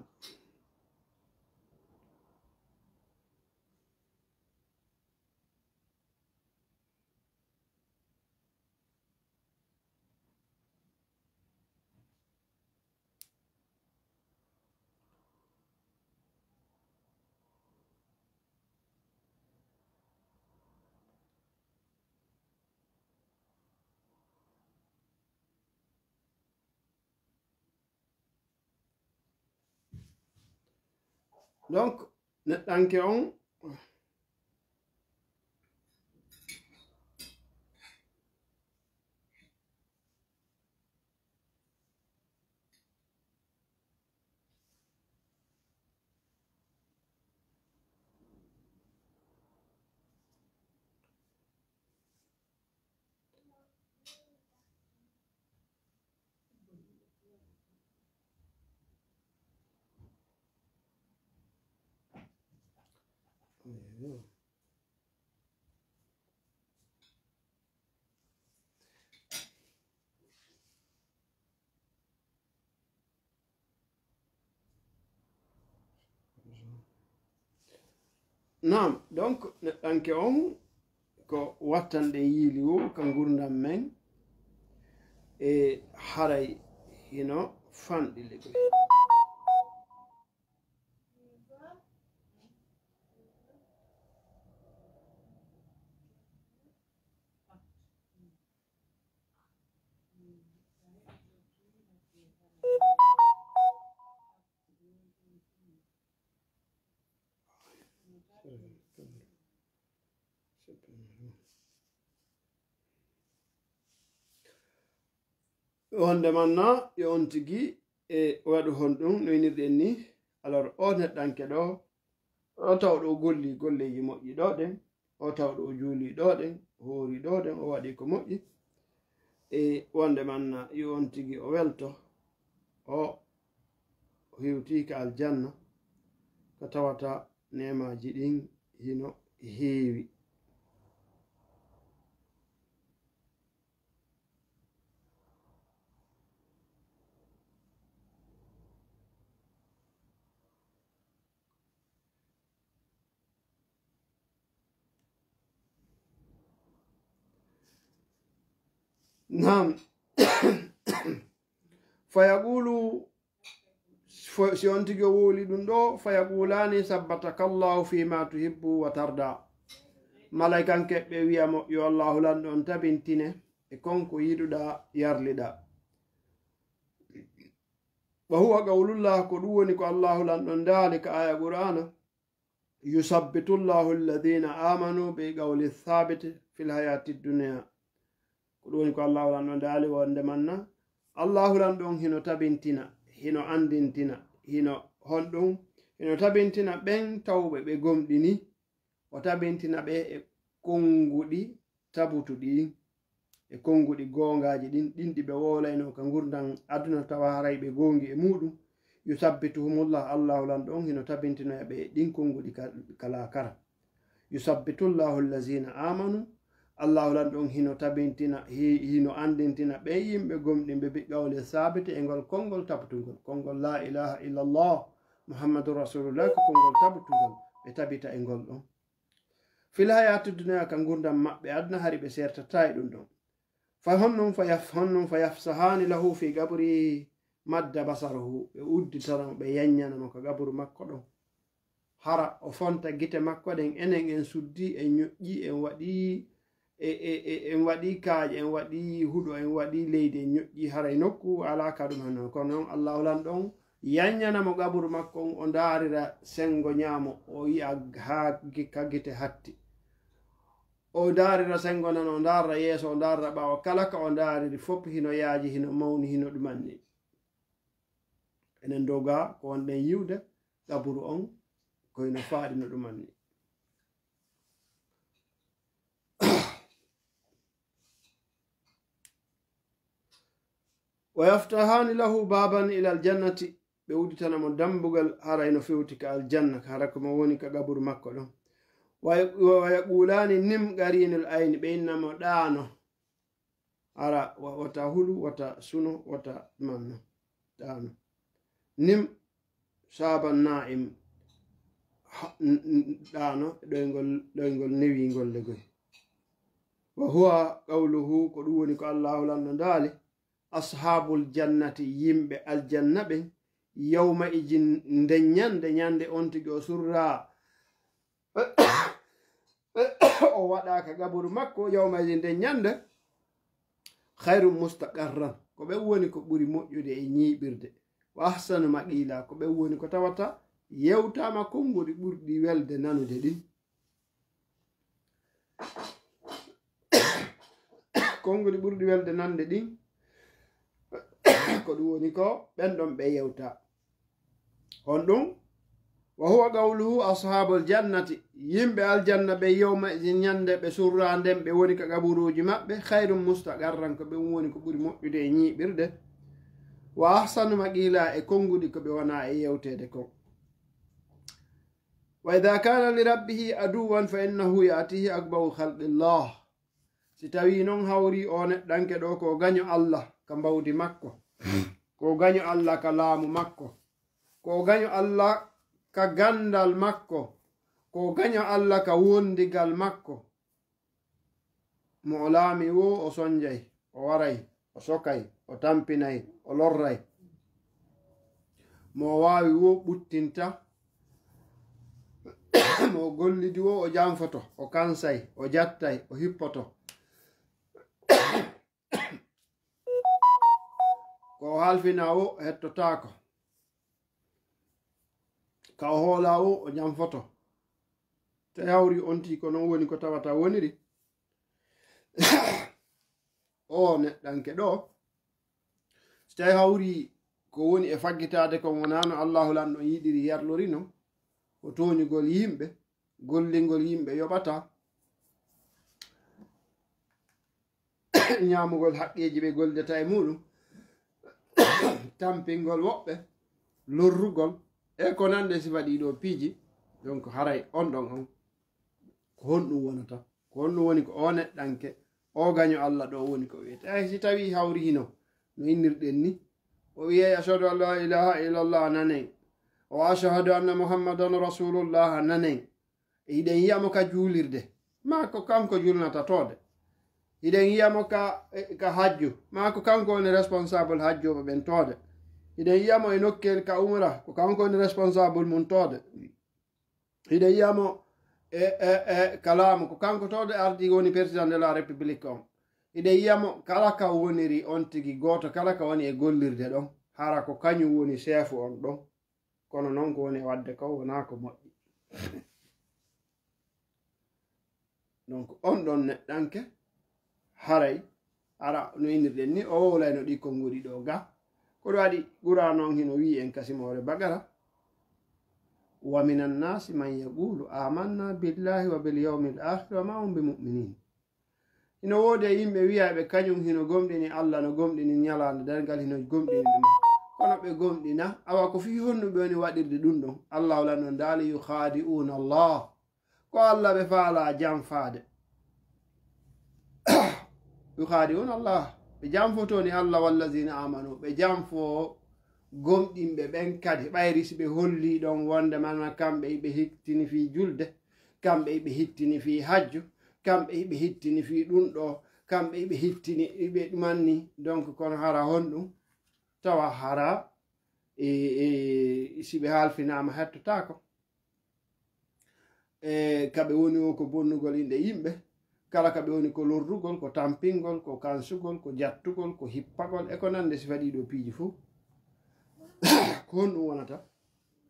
donc neɗɗanke on naam donc neɗɗanke on ko wattanɗe yiili wo ka gurdam men e haray hino fanɗi legoy wonde manna yo on tigi e waɗu hon ɗum no winirɗen ni alors o neɗɗanke ɗo o tawɗo o golli golleji moƴƴi ɗoɗen o tawɗo o juuli ɗoɗen hoori ɗoɗen o waɗi ko moƴƴi e wonde manna yo on tigi o welto o hiwtika aljanna ko tawata nemaji ɗin hino heewi nam fayaqulu si on tigi o woli ɗum ɗo fayaqulani sabbatakallahu fima tuhibbu wa tarda malaikan keɓɓe wiyamo yo allahu lanɗo on tabintine e konko yiɗuɗa yarliɗa wa huwa qawlullah ko ɗum woni ko allahu lanɗon daali ka aya qur'ana yusabbitu llahu alladhina amanu bi qawli thabit fil hayati dunya ko ɗum woni ko allahu lanɗon daali wonde manna allahu lanɗon hino tabintina hino andintina hino honɗum hino tabintina ɓen tawɓe ɓe gomɗini o tabintina ɓe e konguɗi tabutuɗi e konguɗi gongaji ɗin ɗi ɓe wolayno ka gurdan aduna tawa haray ɓe gongi e muɗum yusabbituhumullah allahu lanɗon hino tabintinoya ɓe ɗin konguɗi kala kara yusabbitullahu allazina amanu allahu lan ɗon hino tabintina hino andintina ɓe yimɓe gomɗinɓe biqawle sabite e ngol konngol tabtugol konngol la ilaha illallah muhammadu rasulullah ko konngol tabtugol ɓe tabita e ngol ɗon fil hayati duniya ka gurdam maɓɓe adna hari ɓe sertata e ɗum ɗon fa honnum fa yafsahani lahu fi gabri madda basaruhu ɓe udditanamo ɓe yanyanamo ko gabru makko ɗon hara o fonta gite makko ɗen enen en suddi en ñoƴƴi en waɗi en waɗi kaaje en waɗi huɗo en waɗi leydi en ñoƴƴi haray nokku ala ka ɗum hannon kono noon allahu lan ɗon yanyanamo gabru makko on o daarira sengo ñaamo o yi'a ha ka gite hatti o daarira sengo nan o darra yeeso o darra ɓawo kala ka o daariri fof hino yaaji hino mawni hino ɗumanni enen doga ko wonɗen yiwde gabru on koyno faaɗi no ɗumanni wa yaftahani lahu baban ila aljannati ɓe udditanamo dambugal haray no fewti ka aljanna hara ko mo woni ka gabru makko ɗon wa yaqulani nim qarinul ayni ɓe innamo ɗaano ara wata hulu wata suno wata manno ɗaano nim saban na'im ɗaano ɗoygol newingol legoy wa huwa qawluhu ko ɗum woni ko allahu lanno ndaali ashabul jannati yimɓe aljanna ɓen yawma ijin ndeññande ñande on tigi o surra o waɗaka gaburu makko yawma ijin ndeññande khayrum mustaqarran ko ɓen woni ko ɓuri moƴƴude e ñiiɓirde wa ahsanu maqila ko ɓen woni ko tawata yewtama konngudi ɓurɗi welde nanude ɗin konngudi ɓurɗi welde nande ɗin ko ɗum woni ko ɓen ɗon ɓe yewta on ɗum wa huwa qawluhu ashabul jannati yimɓe aljanna ɓe yewma ñande ɓe surra nden ɓe woni ka gaburuji maɓɓe khayrum mustaqarran ko ɓen woni ko ɓuri moƴƴude e ñiiɓirde wa ahsanu maqila e konngudi ko ɓe wona e yewtede kon wa idha kana li rabbihi aduwan fa innahu yatihi akbaru khalqillah si tawi noon hawri o neɗɗanke ɗo ko gaño allah ka mbawdi makko ko gaño allah ka laamu makko ko gaño allah ka gandal makko ko gaño allah ka wondigal makko mo o laami wo o sonjay o waray o sokay o tampinay o lorray mo waawi wo ɓuttinta mo gollidi wo o janfoto o kansay o jattay o hippoto ko halfina wo hettotako ka o hoola wo o janfoto te hawri onti ko non woni ko tawata woniri o neɗɗanke ɗo so tawi hawri ko woni e faggitade ko wonano allahu lanɗo yiɗiri yarlori non o toñugol yimɓe gollingol yimɓe yoɓata ñamugol haqqeji ɓe goldeta e muɗum tampingol woɓɓe lorrugol e ko nande sifa ɗiɗo piiji donc haray on ɗon on ko honɗum wonata ko honɗum woni ko o neɗɗanke o gaño allah ɗo woni ko wiyete ay si tawi hawrino no innirɗen ni o wiyey ashhadu an la ilaha illallah nanen o ashhadu anna muhammadan rasulullah nanen hiɗen yiyamo ka juulirde ma ko kanko julnata tode hiɗen yiyamo ka hajju ma ko kanko woni responsable hajjoɓe ɓen tode hiɗen yiyamo e nokkel ka umra ko kanko woni responsable mum tode hiɗen yiyamo e kalamu ko kanko tode ardi woni président de la république on hiɗen yiyamo kala ka woniri on tigi goto kala ka woni e gollirde ɗon hara ko kañum woni chef on ɗon kono noon ko woni e wadde ko wona ko moƴƴi donc on ɗon neɗɗanke haray ara no innirɗen ni o wowlayno ɗi konngudi ɗo ga koɗo waɗi ɓura noon hino wi en kasimore bagara wa min annasi man yaqulu amanna billahi wa bil yawmil akhir wa ma hum bi muminin hino woodi e yimɓe wiyaɓe kañum hino gomɗini allah no gomɗini ñalande dargal hino gomɗini ɗum kono ɓe gomɗina awa ko fi honnuɓe woni waɗirde ɗum ɗon allah wala no ndaali yukhadi'una allah ko allah ɓe faala janfaade yukhadi'una Allah ɓe janfotoni Allah wallazina amanu ɓe janfo gomɗinɓe ɓen kadi ɓayri si ɓe holli ɗon wonde man kamɓe ɓe hittini fi julde kamɓe ɓe hittini fi hajju kamɓe ɓe hittini fi ɗum ɗo kamɓe ɓe hittini ɓe ɗumanni donc kono hara honɗum tawa hara si ɓe halfinama hettotako kaɓe woni o ko bonnugol inɗe yimɓe kala kaɓe woni ko lordugol ko tampingol ko kansugol ko jattugol ko hippagol e ko nande si waɗi ɗo piiji fuu ko honɗum wonata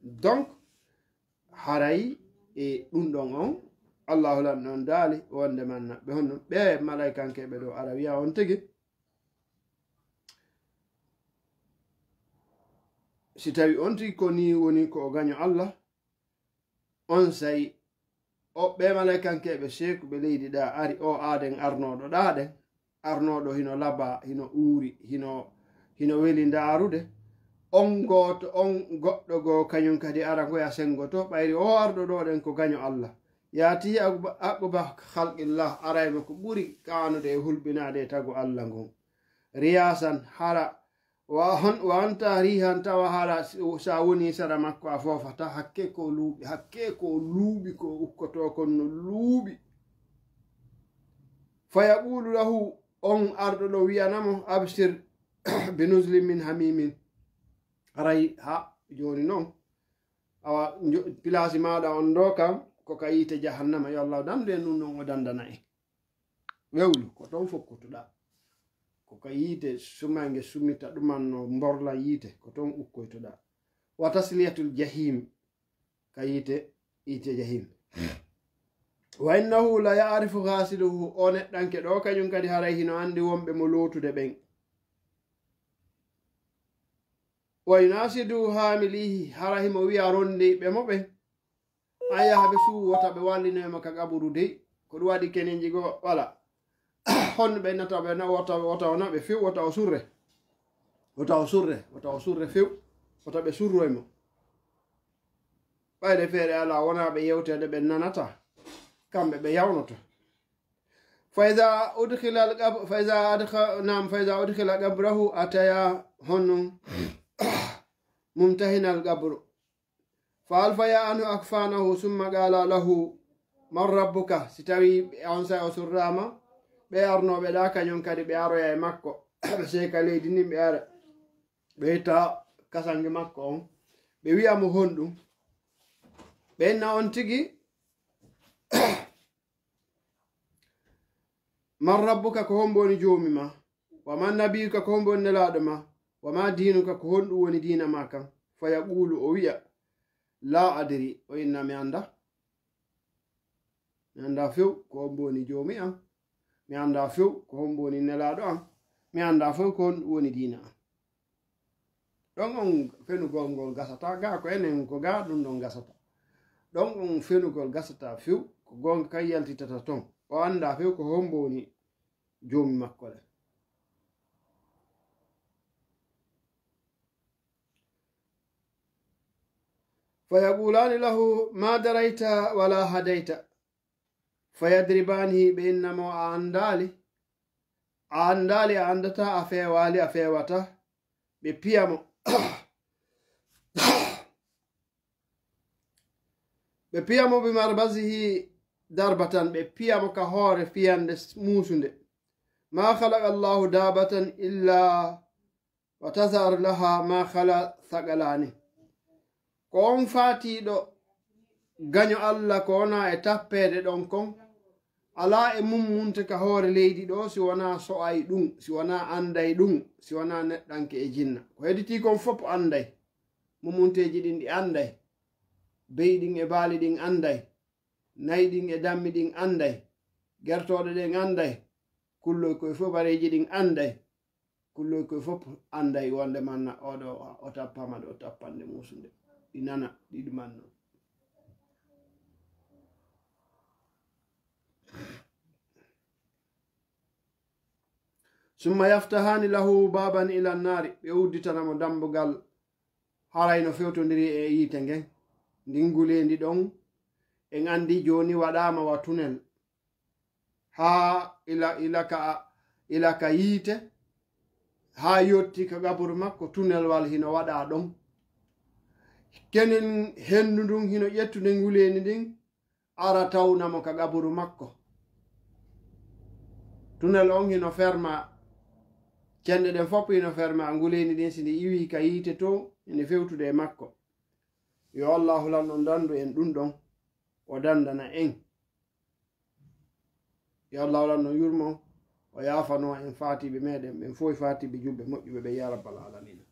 donc haray e ɗum ɗon on allahu lan ɗon daali wonde man ɓe honɗum ɓe malaykankeɓe ɗo ara wiya on tigi si tawi on tigi ko ni woni ko o gaño Allah on sayi o ɓe malaykankeɓe seekuɓe leydi ɗa ari o aaden arnoɗo ɗaɗen arnoɗo hino laba hino uuri hino weli ndaarude on gooto on goɗɗo goo kañum kadi ara goya sengoto ɓayri o arɗo ɗo ɗen ko gaño Allah yaati aquba halqillah arayno ko ɓuri kanude e hulɓinade e tagu Allah ngon riyasan hara wanta rihan tawa hara sa woni sara makko a fofata hakke ko luuɓi ko ukkoto kon no luuɓi fayaqulu lahu on arɗo ɗo wiyanamo absir binuslim min hamimin aray ha joni noon awa pilasi maɗa on ɗo kam koka yite jahannama yo Allah dandu e nun noon o dandana en wewlu ko toon fokkutuɗa koka yite sumange sumita ɗumanno borla yite ko toon ukkoytuɗa wa tasliyatul jahim ka yite jahim wa innahu la ya'rifu ghasiluhu o neɗɗanke ɗo kañum kadi haray hino andi wonɓe mo lootude ɓen wa yunasidu hamilihi hara himo wiya ronde ɓe mo ɓen an yaha ɓe suu wota ɓe wallinoyema ka gaɓuru dey ko ɗum waɗi keneji goo wala honno ɓe nata ɓe wota o naɓe few wota o surre few wota ɓe surroymo ɓayde feere ala wona ɓe yewtede ɓe nanata kamɓe ɓe yawnoto fa iza udkhila qabrahu ataya honnon mumtahinal qabru fa alfaya anhu akfanahu summa qala lahu man rabbuka si tawi on sa o surrama ɓe arnoɓe ɗa kañum kadi ɓe aroya e makko ɓe seeka leydi nin ɓe ara ɓe itta kasange makko on ɓe wiyamo honɗum ɓenna on tigi man rabbuka ko hombo woni joomi ma wa man nabiyuka ko hombo woni nelaɗo ma wa ma dinuka ko honɗum woni dina ma kam fa yaqulu o wiya la adiri o inna mi anda few ko hombo woni joomi am mi anda few ko hombo woni nelaɗo am mi anda few ko honɗum woni dina am ɗon on fenugol ngol gasata ga ko enen ko ga ɗum ɗon gasata ɗon on fenugol gasata few ko gonga kay yaltitata ton o anda few ko hombo woni joomi makko le fayaqulani lahu ma darayta wala hadayta fayadribanihi ɓe innamo a andali a andata a fewali a fewata ɓe piyamo ɓe piyamo ɓe marbasihi darbatan ɓe piyamo ka hoore fiyande muusunde ma khalaqa allahu dabatan illa wa tazar laha ma khala sagalani ko on faatiɗo gaño Allah ko wona e tappede ɗon kon ala e mummunte ka hoore leydi ɗo si wona so'ay ɗum si wona anday ɗum si wona neɗɗanke e jinna ko hedditi kon fof anday mummunteji ɗin ɗi anday beyɗin e baali ɗin anday nayi ɗin e dammi ɗin anday gertoɗe ɗen anday kulloy koye fof bareji ɗin anday kulloy koye fof anday wonde manna oɗo o tappama ɗo tappande musunde ɗi nana ɗiɗi manno summa yaftahani lahu baban ila nnari ɓe udditanamo dambugal harayno fewtodiri e yiite ngen ndingulendi ɗon en andi joni waɗama wa tunel ha ila ka ila ka yiite ha yotti ka gaburu makko tunelwal hino waɗa ɗon kenen hendu ndun hino ƴettude nguleni ndin ara tawnamo ka gaburu makko tunel on hino ferma cende ɗen fopp hino ferma nguleni ɗin sindi iwi ka yiite to ene fewtude e makko yo allahu lan on dandu en ɗum ɗon o dandana en yo allahu lan on yurmo o yafano en fatiɓe meɗen ɓen fof fatiɓe julɓe moƴƴuɓe ɓe ya rabbal alamina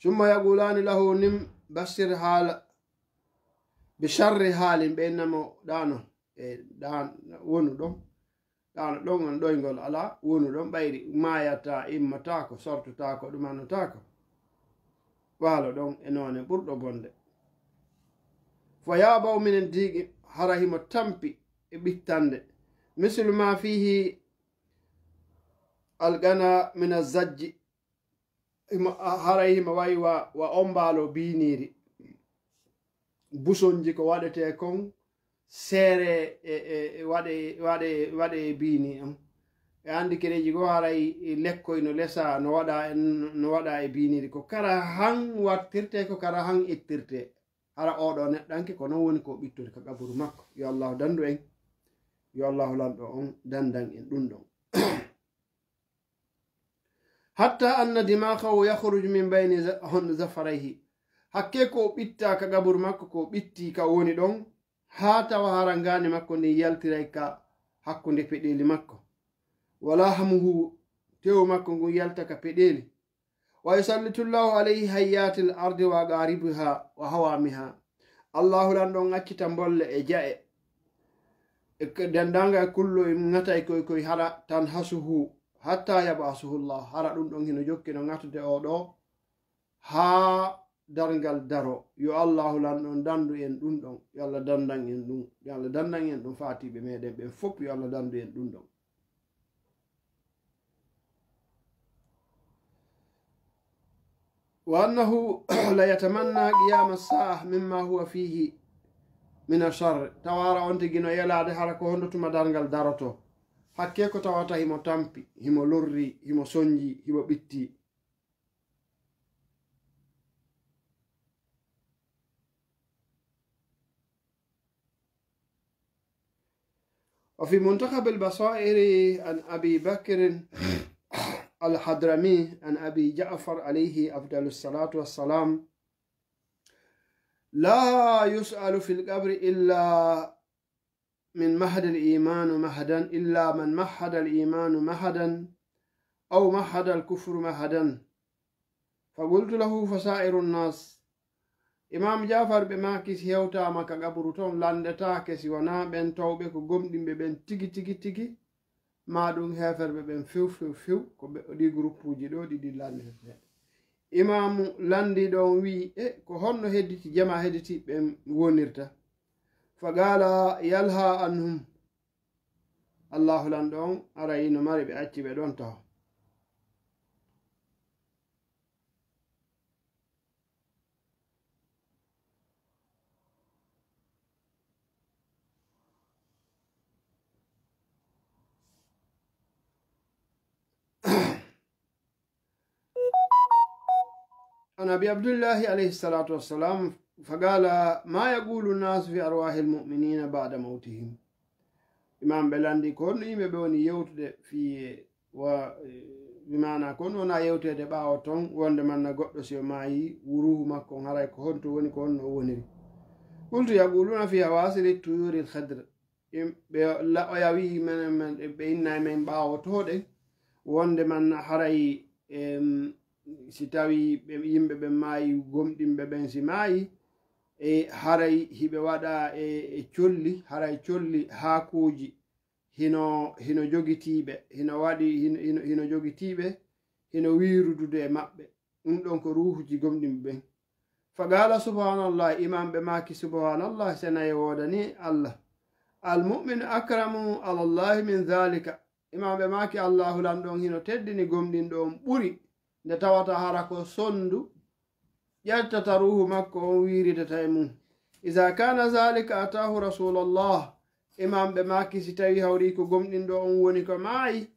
summa yaqulani lahu nim bassir haala bi sharri haalin ɓennamo ɗano e ɗan wonu ɗon ɗano ɗon on ɗoygol ala wonu ɗon ɓayri mayata immatako sortotako ɗumannotako waalo ɗon e none ɓurɗo bonde fo yabaw minen diigi hara himo tampi e ɓittande mislu ma fihi algana min azajji hara himo wayi wa ombalo biniri busonji ko waɗete kon seere waɗe bini am e andi kereji go haray lekkoy no lesa no waɗa e biniri ko kara han wattirte ko kara han ittirte hara oɗo neɗɗanke ko non woni ko ɓittude ka gaburu makko yo allahu dandu en yo allahu lanɗo on dandan en ɗum ɗon hatta anna dimakahu yahruju min bayni hon zafarayhi hakke ko ɓitta ka gaburu makko ko ɓitti ka woni ɗon ha tawa harangani makko ndi yaltiray ka hakkunde peɗeli makko wala hamuhu tewu makko ngu yalta ka peɗeli wa yusallitullahu alayhi hayyatil ardi wa garibuha wa hawamiha allahu lan ɗon accita bolle e ja'e dendanga kullo ngata koy hara tan hasuhu hatta yabasuhullah hara ɗum ɗon hino jokki no ngatude oɗo ha dargal daro yo allahu lan ɗon dandu en ɗum ɗon yo allah dandan en ɗum yo allah dandan en ɗum fatiɓe meɗen ɓen fof yo allah dandu en ɗum ɗon wa annahu la yatamanna qiyama saa mimma huwa fihi min ashar tawara on tigino yelade hara ko hondotuma dargal daroto hakke ko tawata himo tampi himo lorri himo sonji himo ɓitti وفي منتخب البصائر عن أبي بكر الحضرمي عن أبي جعفر عليه أفضل الصلاة والسلام لا يسأل في القبر إلا من مهد الإيمان مهدا إلا من مهد الإيمان مهدا أو مهد الكفر مهدا فقلت له فسائر الناس imam jafar ɓe makis hewtama ka gaburu ton landetake si wona ɓen tawɓe ko gomɗinɓe ɓen tigi ma ɗum heferɓe ɓen few ko ɓe ɗi groupe uji ɗo ɗiɗi landete imamu landi ɗon wi ko honno hedditi jama hedditi ɓen wonirta fagala yalha anhum allahu lanɗo on arayino mari ɓe acci ɓe ɗon taw عن أبي عبد الله عليه الصلاة والسلام فقال ما يقول الناس في أرواح المؤمنين بعد موتهم imam ɓe landi ko honno yimɓe ɓe woni yewtude fi bimana ko wona yewtede ɓawo ton wonde manna goɗɗo si o maayi wuruhu makko on haray ko honto woni ko honno o woniri qultu yaquluna fi hawasiri tuyuri l khadre ɓe oya wi men ɓe inna men ɓawo toɗe wonde manna haray si tawi yimɓe ɓen maayi gomɗinɓe ɓen si maayi e haray hiɓe waɗa e colli haray colli haakuji hino jogitiɓe hino waɗi hino jogitiɓe hino wirudude e maɓɓe ɗum ɗon ko ruhuji gomɗinɓe ɓen fagala subhanallah imam ɓe maki subhanallah senayi wodani allah almuminu akramu alallahi min dhalika imam ɓe maki allahu lan ɗon hino teddini gomɗinɗo on ɓuri nde tawata hara ko sondu ƴettata ruhu makko on wiridata e mum إذا كان ذلك أتاه رسول الله إمام بماكي ستاوي هوريكو قمن دو ونكو معي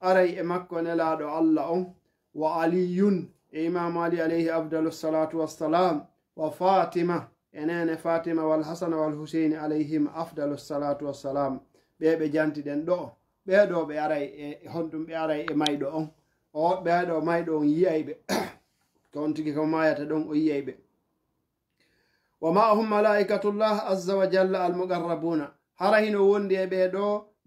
أري إمكو نلادو الله وعلي إمام علي عليه أفضل الصلاة والسلام وفاطمة إنان فاطمة والحسن والحسين عليهم أفضل الصلاة والسلام بيبي جانتي دن دو بيدو بياري هندم بياري مايدو o ɓeeɗo mayɗo on yiyayɓe kon tigi ko mayata ɗon o yiyayɓe wa ma'ahum malaikatullah azza wa jalla al muqarrabuna hara hino wondi e ɓeeɗo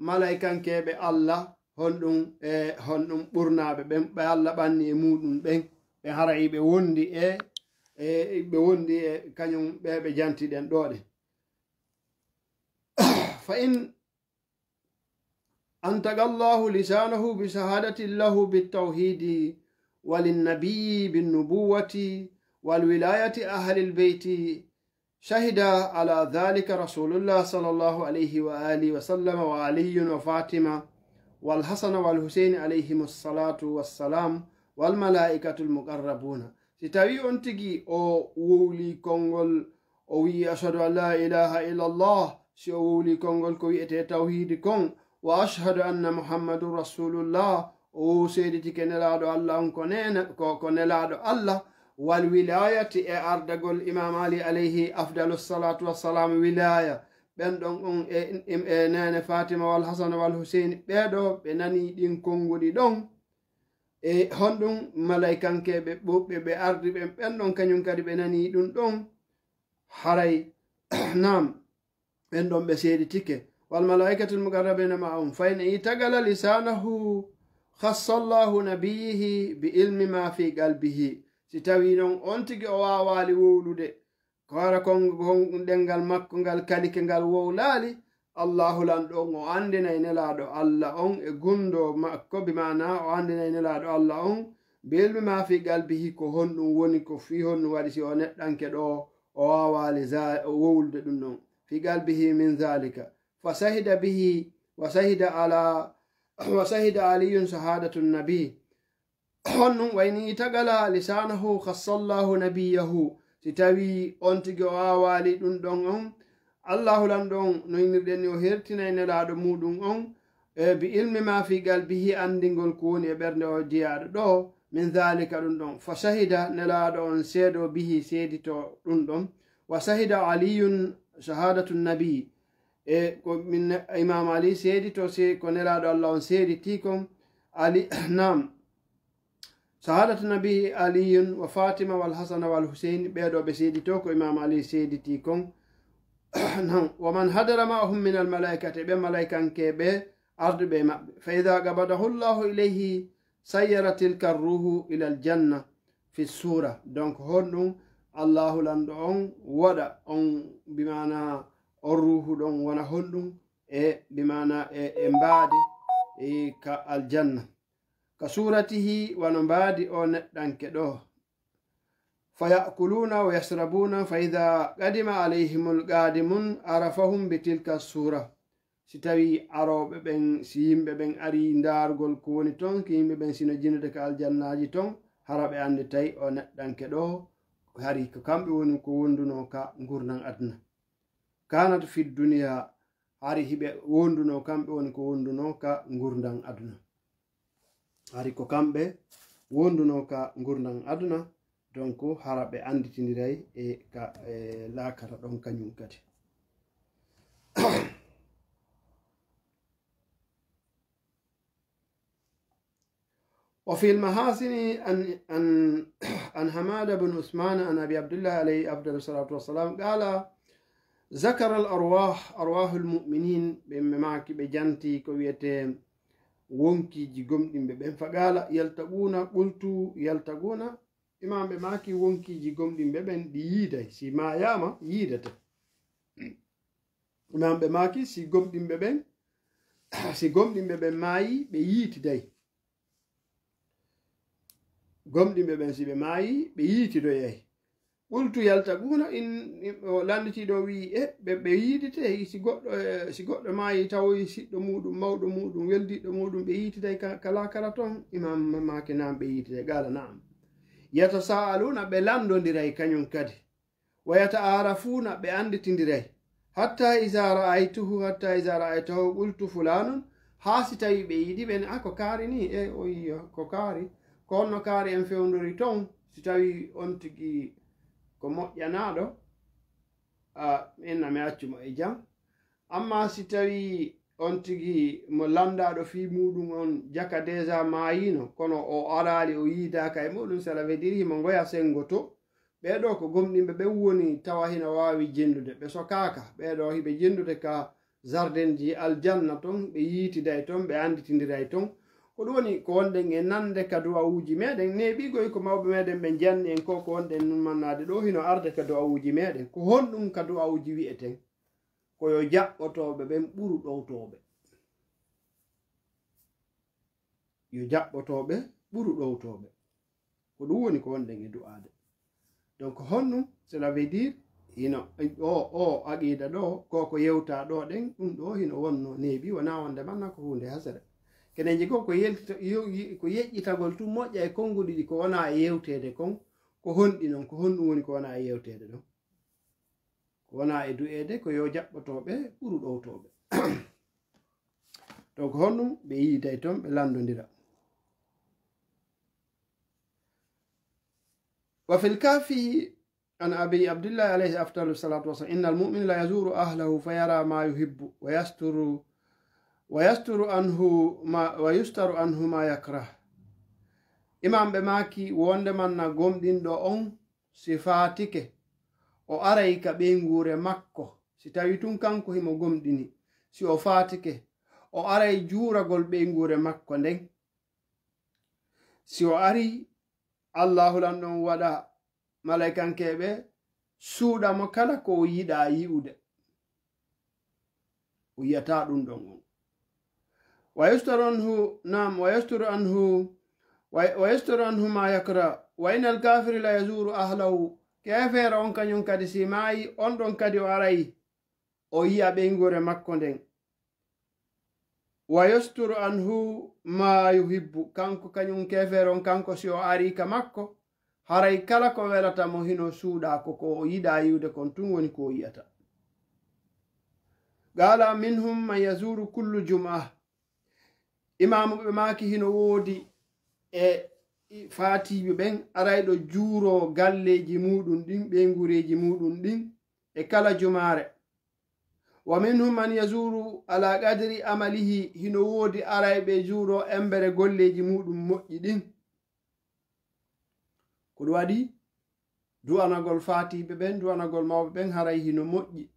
malaikankeɓe allah honɗum ɓurnaɓe ɓen ɓe allah ɓanni e muɗum ɓen ɓe harayi ɓe wondi ɓe wondi e kañum ɓe jantiɗen ɗoɗe fa in أنتقى الله لسانه بشهادة له بالتوحيد وللنبي بالنبوة والولاية أهل البيت شهد على ذلك رسول الله صلى الله عليه وآله وسلم وعلي وفاطمة والحسن والحسين عليهم الصلاة والسلام والملائكة المقربون ستوي أنتقي أو وولي كونغول أو أشهد أن لا إله إلا الله سيولي كونغول كوي توحيد كونغ وأشهد أن محمد رسول الله o seediti ke nelaaɗo allah on ko nelaaɗo allah wal wilayati e ardagol imam ali alayhi afdalu salatu wassalam wilaya ɓen ɗon on e nene fatima wal hasan wal husein ɓeeɗo ɓe nani ɗin konngudi ɗon e honɗum malaikankeɓe ɓuɓɓe ɓe ardi ɓen ɓen ɗon kañum kadi ɓe nani ɗum ɗon haray nam ɓen ɗon ɓe seeditike wal malaikatul muqarrabina ma'ahum fa in itagala lisanahu khassa Allahu nabiyihi bi ilmi ma fi qalbihi si tawi non on tigi o wawali wowlude kora kon dengal makko ngal kalike ngal wowlali Allahu lan ɗon o andinay nelaɗo Allah on e gundo makko bi mana o andinay nelaɗo Allah on bi ilmi ma fi qalbihi ko honɗum woni ko fi honɗum waɗi si o neɗɗanke ɗo o wawali wowlude ɗum ɗon fi qalbihi min zalika fasahida bihi وشهد علي شهادة النبي هن وين تقلا لسانه خص الله نبيه ستوي أنتج والي دون الله لندون نيندن يهرتنا إن لا دمودون بعلم ما في قلبه أندين كون يبرن ديار دو من ذلك دون فشهد نلادون سيدو به سيدتو دون وشهد علي شهادة النبي من إمام علي سيدي توسي كونيلا الله سيدي تيكم علي نعم شهادة النبي علي وفاطمة والحسن والحسين بيدو بسيدي توكو إمام علي سيدي تيكم نعم ومن هدر معهم من الملائكة بملائكة كيبه أرض بما فإذا قبضه الله إليه سير تلك الروح إلى الجنة في السورة دونك هون الله لندون ودا بمعنى الروح دون وانا هندون بمعنى امبادي كالجنة كسورته ونبادي او ندنك دو فيأكلون ويشربون فإذا قدم عليهم القادمون عرفهم بتلك السورة ستوي عروب بن سيم بن أري دارغول كوني تون كيم بن سينو جندك الجنة تون هرب عند تاي او ندنك دو هاري كامبي ونو كوندو كا غورنان أدنى كانت في الدنيا هاري هبه وندنو كامبه وني كو وندنو كا غوردان ادنا هاري كو كامبه وندنو كا غوردان ادنا دونكو harabe anditiniray e ka laakara don kanyum kadi وفي المحاسن أن حماد بن عثمان عن أبي عبد الله عليه أفضل الصلاة والسلام قال ذكر الأرواح أرواح المؤمنين بمعك بجانتي كويته wonki ji gomɗimɓe ɓen faqala yaltaquna qultu yaltaquna imam ɓe maki wonki ji gomɗimɓe ɓen ɗi yiiday si mayama yiidata imam ɓe maki si gomɗimɓe ɓen maayi ɓe yiitiday gomɗimɓe ɓen si ɓe maayi ɓe yiitidoyay qultu yaltaquna in landitiɗo wi ɓe yiidite si goɗɗo maayi tawoyi siɗɗo muɗum mawɗo muɗum weldiɗo muɗum ɓe yiitiday kala kala ton imam make nam ɓe yiitiday qala naam yatasaaluna ɓe landodiray kañum kadi wa yata'arafuna ɓe anditindiray hatta iza ra'aytahu qultu fulanun haa si tawi ɓe yiɗi ɓen ko kaari ni o yiya ko kaari ko honno kaari en fewndori ton si tawi on tigi ko moƴƴanaɗo mi accumo e jam amma si tawi on tigi mo landaɗo fi muɗum on jaka déjà mayino kono o arali o yiidaka e muɗum cela veut dire himo goya sengo to ɓeɗo ko gomɗinɓe ɓe woni tawa hino wawi jendude ɓe sokaka ɓeɗo hiɓe jendude ka jardin ji aljanna ton ɓe yiitiday ton ɓe anditindiray ton ko ɗum woni ko wonɗen e nande ka du'awuji meɗen neɓigoy ko mawɓe meɗen ɓe janni en ko wonɗen nummannade ɗo hino arde ka du'awuji meɗen ko honɗum ka du'awuji wi'eten koyo jaɓɓotoɓe ɓen ɓuru ɗowtoɓe yo jaɓɓotoɓe ɓuru ɗowtoɓe ko ɗum woni ko wonɗen e du'ade donc honɗum cela veut dire hino o aqida ɗo ko yewta ɗo ɗen ɗum ɗo hino wonno neeɓi wona wonde manna ko hunde hasere kene jigo ko yeƴƴitagol tum moƴƴa e konguɗi ɗi ko wona e yewtede kon ko honɗi noon ko honɗum woni ko wona e yewtede ɗon ko wona e du'ede ko yo jaɓɓotoɓe ɓuru ɗowtoɓe donc honɗum ɓe yiiday toon ɓe landodira wa fil kafi an abi abdillah alayhi afdalu salatu wasalam inna almu'min la yazuru ahlahu fayara ma yuhibbu wa yastaru anhu ma yakrah imam ɓe maki wonde manna gomɗinɗo on si fatike o aray ka ɓeygure makko si tawi tun kanko himo gomɗini si o fatike o aray juuragol ɓeygure makko nden si o ari allahu lan ɗon waɗa malaikankeɓe suuɗamo kala ko o yiɗa yi'ude o yiyata ɗum ɗon on wa yastaru anhu ma yakra wa inal kafiri la yazuru ahlahu kefere on kañum kadi si maayi on ɗon kadi o aray o yi'a ɓeygure makko nden wa yasturu anhu ma yuhibbu kanko kañum kefere on kanko si o ari ka makko haray kala ko welata mo hino suuɗa ko o yiɗa yiwde kon tun woni ko o yi'ata gala minhum man yazuru kullu jum'a imamu ɓe maki hino woodi e fatiɓe ɓen arayɗo juuro galleji muɗum ɗin ɓeygureji muɗum ɗin e kala jumare wa minhum man yazuru ala qadri amalihi hino woodi arayɓe juuro embere golleji muɗum moƴƴi ɗin ko ɗum waɗi du'anagol fatiɓe ɓen du'anagol mawɓe ɓen haray hino moƴƴi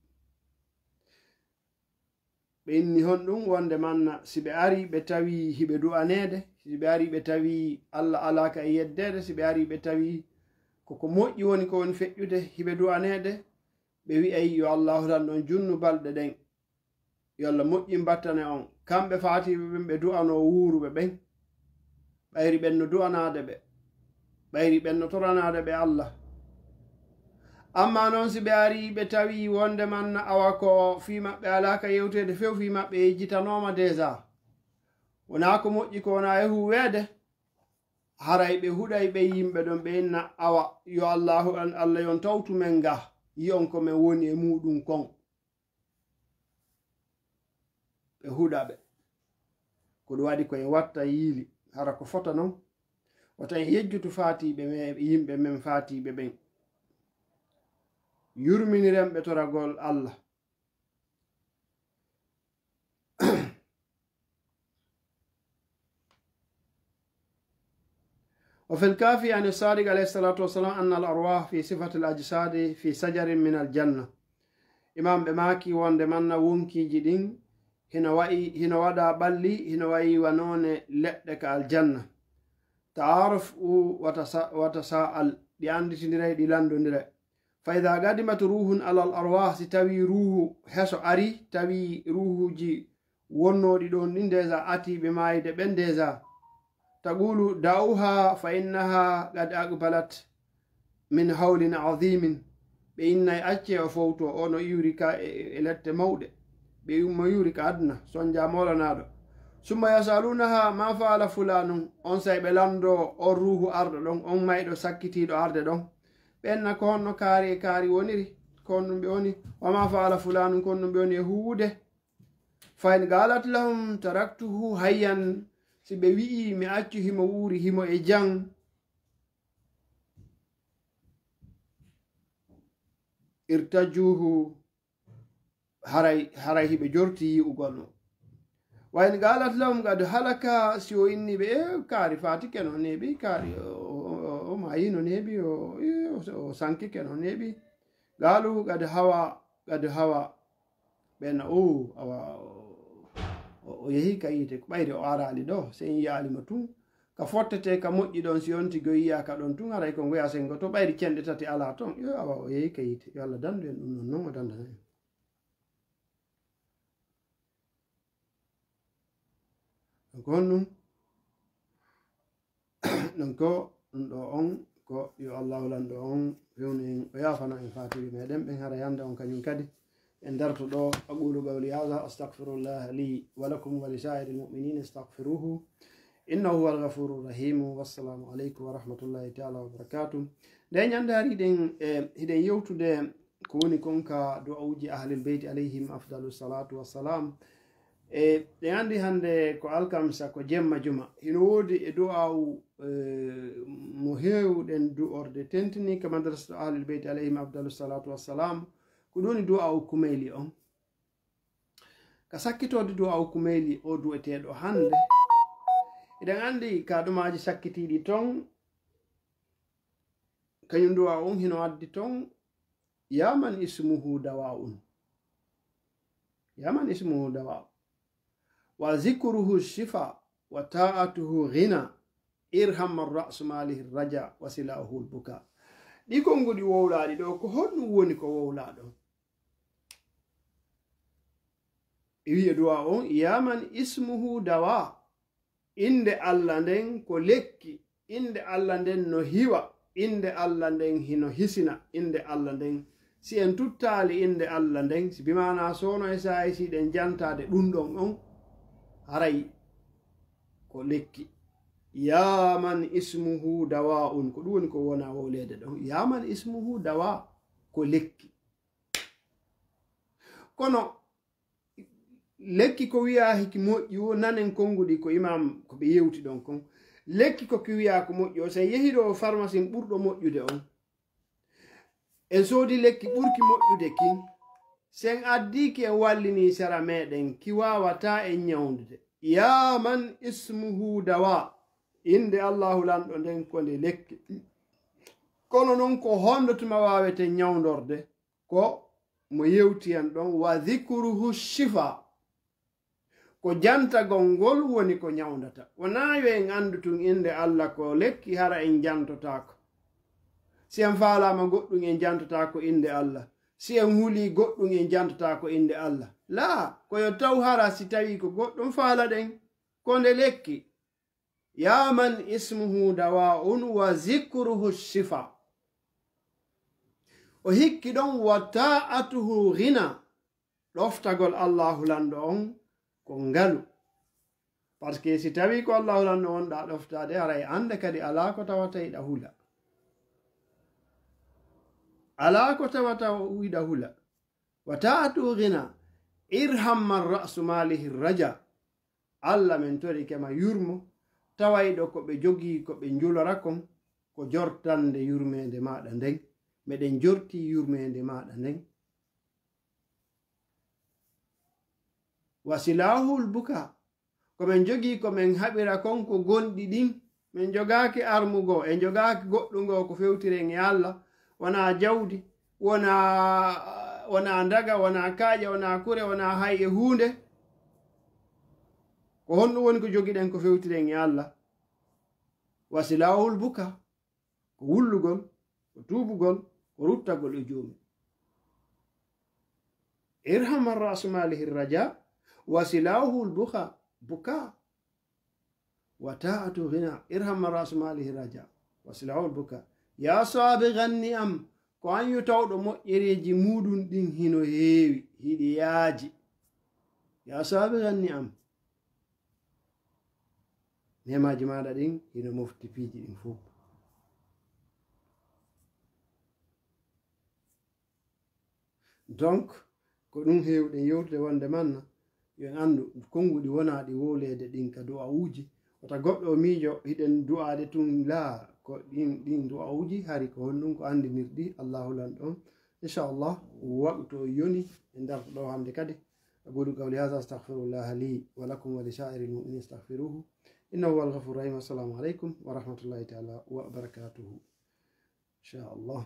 ɓe inni honɗum wonde manna si ɓe ari ɓe tawi hiɓe du'anede si ɓe ari ɓe tawi allah alaka e yeddede si ɓe ari ɓe tawi koko moƴƴi woni ko woni feƴƴude hiɓe du'anede ɓe wi'ay yo allahu tan ɗon junnu balɗe ɗen yo allah moƴƴi mbattane on kamɓe fatiɓe ɓen ɓe du'ano wuuruɓe ɓen ɓayri ɓen no du'anade ɓe ɓayri ɓen no toranade ɓe allah amma noon si ɓe ari ɓe tawi wonde manna awa ko fi maɓɓe alaka yewtede few fi maɓɓe yejjitanoma déjà wona ko moƴƴi ko wona e huwede haray ɓe huɗay ɓe yimɓe ɗon ɓe inna awa yo allahu an allah yon tawtu men ga yi'on ko men woni e muɗum kon ɓe huɗa ɓe ko ɗum waɗi koye watta yiili hara ko fota noon wata en yejjutu fatiɓe yimɓe men fatiɓe ɓen yurminiren ɓe toragol allah وفي الكافي عن الصادق عليه الصلاة والسلام أن الأرواح في صفة الأجساد في شجر من الجنة إمام بماكي وندمنا ونكي جدين هنا ودا بلي هنا وي ونون لدك الجنة تعارف وتساءل لأن تندري دلاندو ندري فإذا قدمت روح على الأرواح ستوي روح حسو أري توي روح جي ونو دي دون ندزا أتي بمايد بندزا تقول دعوها فإنها قد أقبلت من حول عظيم بإن أتي وفوتو أنو يوريكا إلت مودة بيوم يوريكا أدنى سنجا مولنادو ثم يسألونها ما فعل فلان أن سيبلاندو الروح أرض دون أن مايدو سكتي دو أرض دون ɓenna ko honno kaari e kaari woniri ko honno ɓe woni wama faala fulanum ko honno ɓe woni e huude fa in galat lahum taraktuhu hayyan si ɓe wi'i mi accu himo wuuri himo e jang irtajuhu haray hiɓe jorti yi'ugol no wa in galat lahum gad halaka si o inni ɓe kaari fatike no neeɓi kaari o mayino neeɓi o sankike no neeɓi galu gad hawa ɓenna awa o yehi ka yite ko ɓayri o arali ɗo se en yiyalima tun ka fottete ka moƴƴi ɗon si on tigo yiyaka ɗon tun haray ko ngoya sengo to ɓayri cenɗe tati ala ton yo awa o yehi ka yite yo Allah dandu en ɗum non o dandana en ko honɗum ɗon ko ɗum ɗo on ko yo allahu lanɗo on fewnu en o yafana en fatiri meɗen ɓen hara yande on kañum kadi en darto ɗo aqulu qawli hadha astaghfirullah li wa lakum wa li sa'iri almu'minina astaghfiruhu innahu huwal ghafurur rahim wassalamu aleykum wa rahmatullahi ta'ala wa barakatuh nde ñande hari hiɗen yewtude ko woni konka du'awuji ahlil beyti alayhim afdalu salatu wassalam ɗe andi hande ko alkamisa ko jemma juma hino woodi e du'awu mo hewɗen du'orde tentini ka madrasatu ahlil beyti alayhim afdalu salatu wassalam ko ɗoni du'awu kumeyli on ka sakkitode du'awu kumeyli o du'eteɗo hande eɗen andi kaɗumaji sakkitiɗi ton kañum du'a on hino addi ton yaman ismuhu dawa'un yaman ismuhu dawa wa zikruhu shifa wa ta'atuhu ghina irham ar-ra'su malihi raja wa silahu al-buka ɗi konngudi wowlaɗi ɗo ko honɗum woni ko wowlaɗo wiye du'a on yaman ismuhu dawa inde Allah nden ko lekki inde Allah nden no hiwa inde Allah nden hino hisina inde Allah nden si en tuttali inde Allah nden si bimana sono e sayi si ɗen jantade ɗum ɗon on haray ko lekki yaman ismuhu dawa'un ko ɗum woni ko wona wowlede ɗon yaman ismuhu dawa ko lekki kono lekki ko wiya hiki moƴƴi o nanen konngudi ko imam ko ɓe yewti ɗon kon lekki ko wiya ko moƴƴi o sen yehi ɗo pharmacie ɓurɗo moƴƴude on en soodi lekki ɓurki moƴƴude kin sen addiki en wallini sara meɗen ki wawata en ñawdude yaman ismuhu dawa inde allahu lanɗo nden konde lekki kono noon ko hondotuma wawete ñawdorde ko mo yewtiyan ɗon wa dhikruhu shifa ko jantagol ngol woni ko ñawdata wona yo en andu tun inde Allah ko lekki hara en jantotako si en faalama goɗɗum en jantotako inde Allah si en huli goɗɗum en jantotako inde Allah la koyo taw hara si tawi ko goɗɗum faala ɗen ko nde lekki yaman ismuhu dawa'un wa zikruhu shifa o hikki ɗon wa ta'atuhu ghina ɗoftagol Allahu lanɗo on ko ngalu par ce que si tawi ko Allahu lanɗo on ɗa ɗoftade haray ande kadi ala ko tawata yiɗa hula ala ko tawata yiɗa hula wa ta'atuhu ghina irham man ra'su malihi raja Allah men tori kema yurmo tawayɗo ko ɓe jogi ko ɓe njulora kon ko jortande yurmede maɗa nden meɗen jorti yurmede maɗa nden wasilahul buka ko men jogi ko men haɓira kon ko gonɗi ɗin min jogaki armugo en jogaki goɗɗugo ko fewtiren e Allah wona jawdi wona ndaga wona kaaƴa wona kure wona hay e hunde ko honɗum woni ko jogiɗen ko fewtiren e Allah wasilahul buka ko wullugol ko tubugol ko ruttagol e joomi irham ar-rasu malihi raja wasilahul buka wa ta'atu ghina irham ar-rasu malihi raja wasilahul buka ya sabighan ni'am ko an yutawɗo moƴƴereji muɗum ɗin hino heewi hiɗi yaaji ya sabighan ni'am nemaji maɗa ɗin hino mofti piiji ɗin fof donc ko ɗum heewɗen yewtude wonde manna yo en anndu konngudi wonaɗi wolede ɗin ka du'awuji wata goɗɗo miijo hiɗen du'ade tun laa ko ɗin du'awuji hari ko honɗum ko andinirɗi allahu lan ɗon inchallah waqtu o yoni en darto ɗo hande kadi أقول قولي هذا أستغفر الله لي ولكم ولسائر المؤمنين استغفروه إنه هو الغفور الرحيم. والسلام عليكم ورحمة الله تعالى وبركاته إن شاء الله.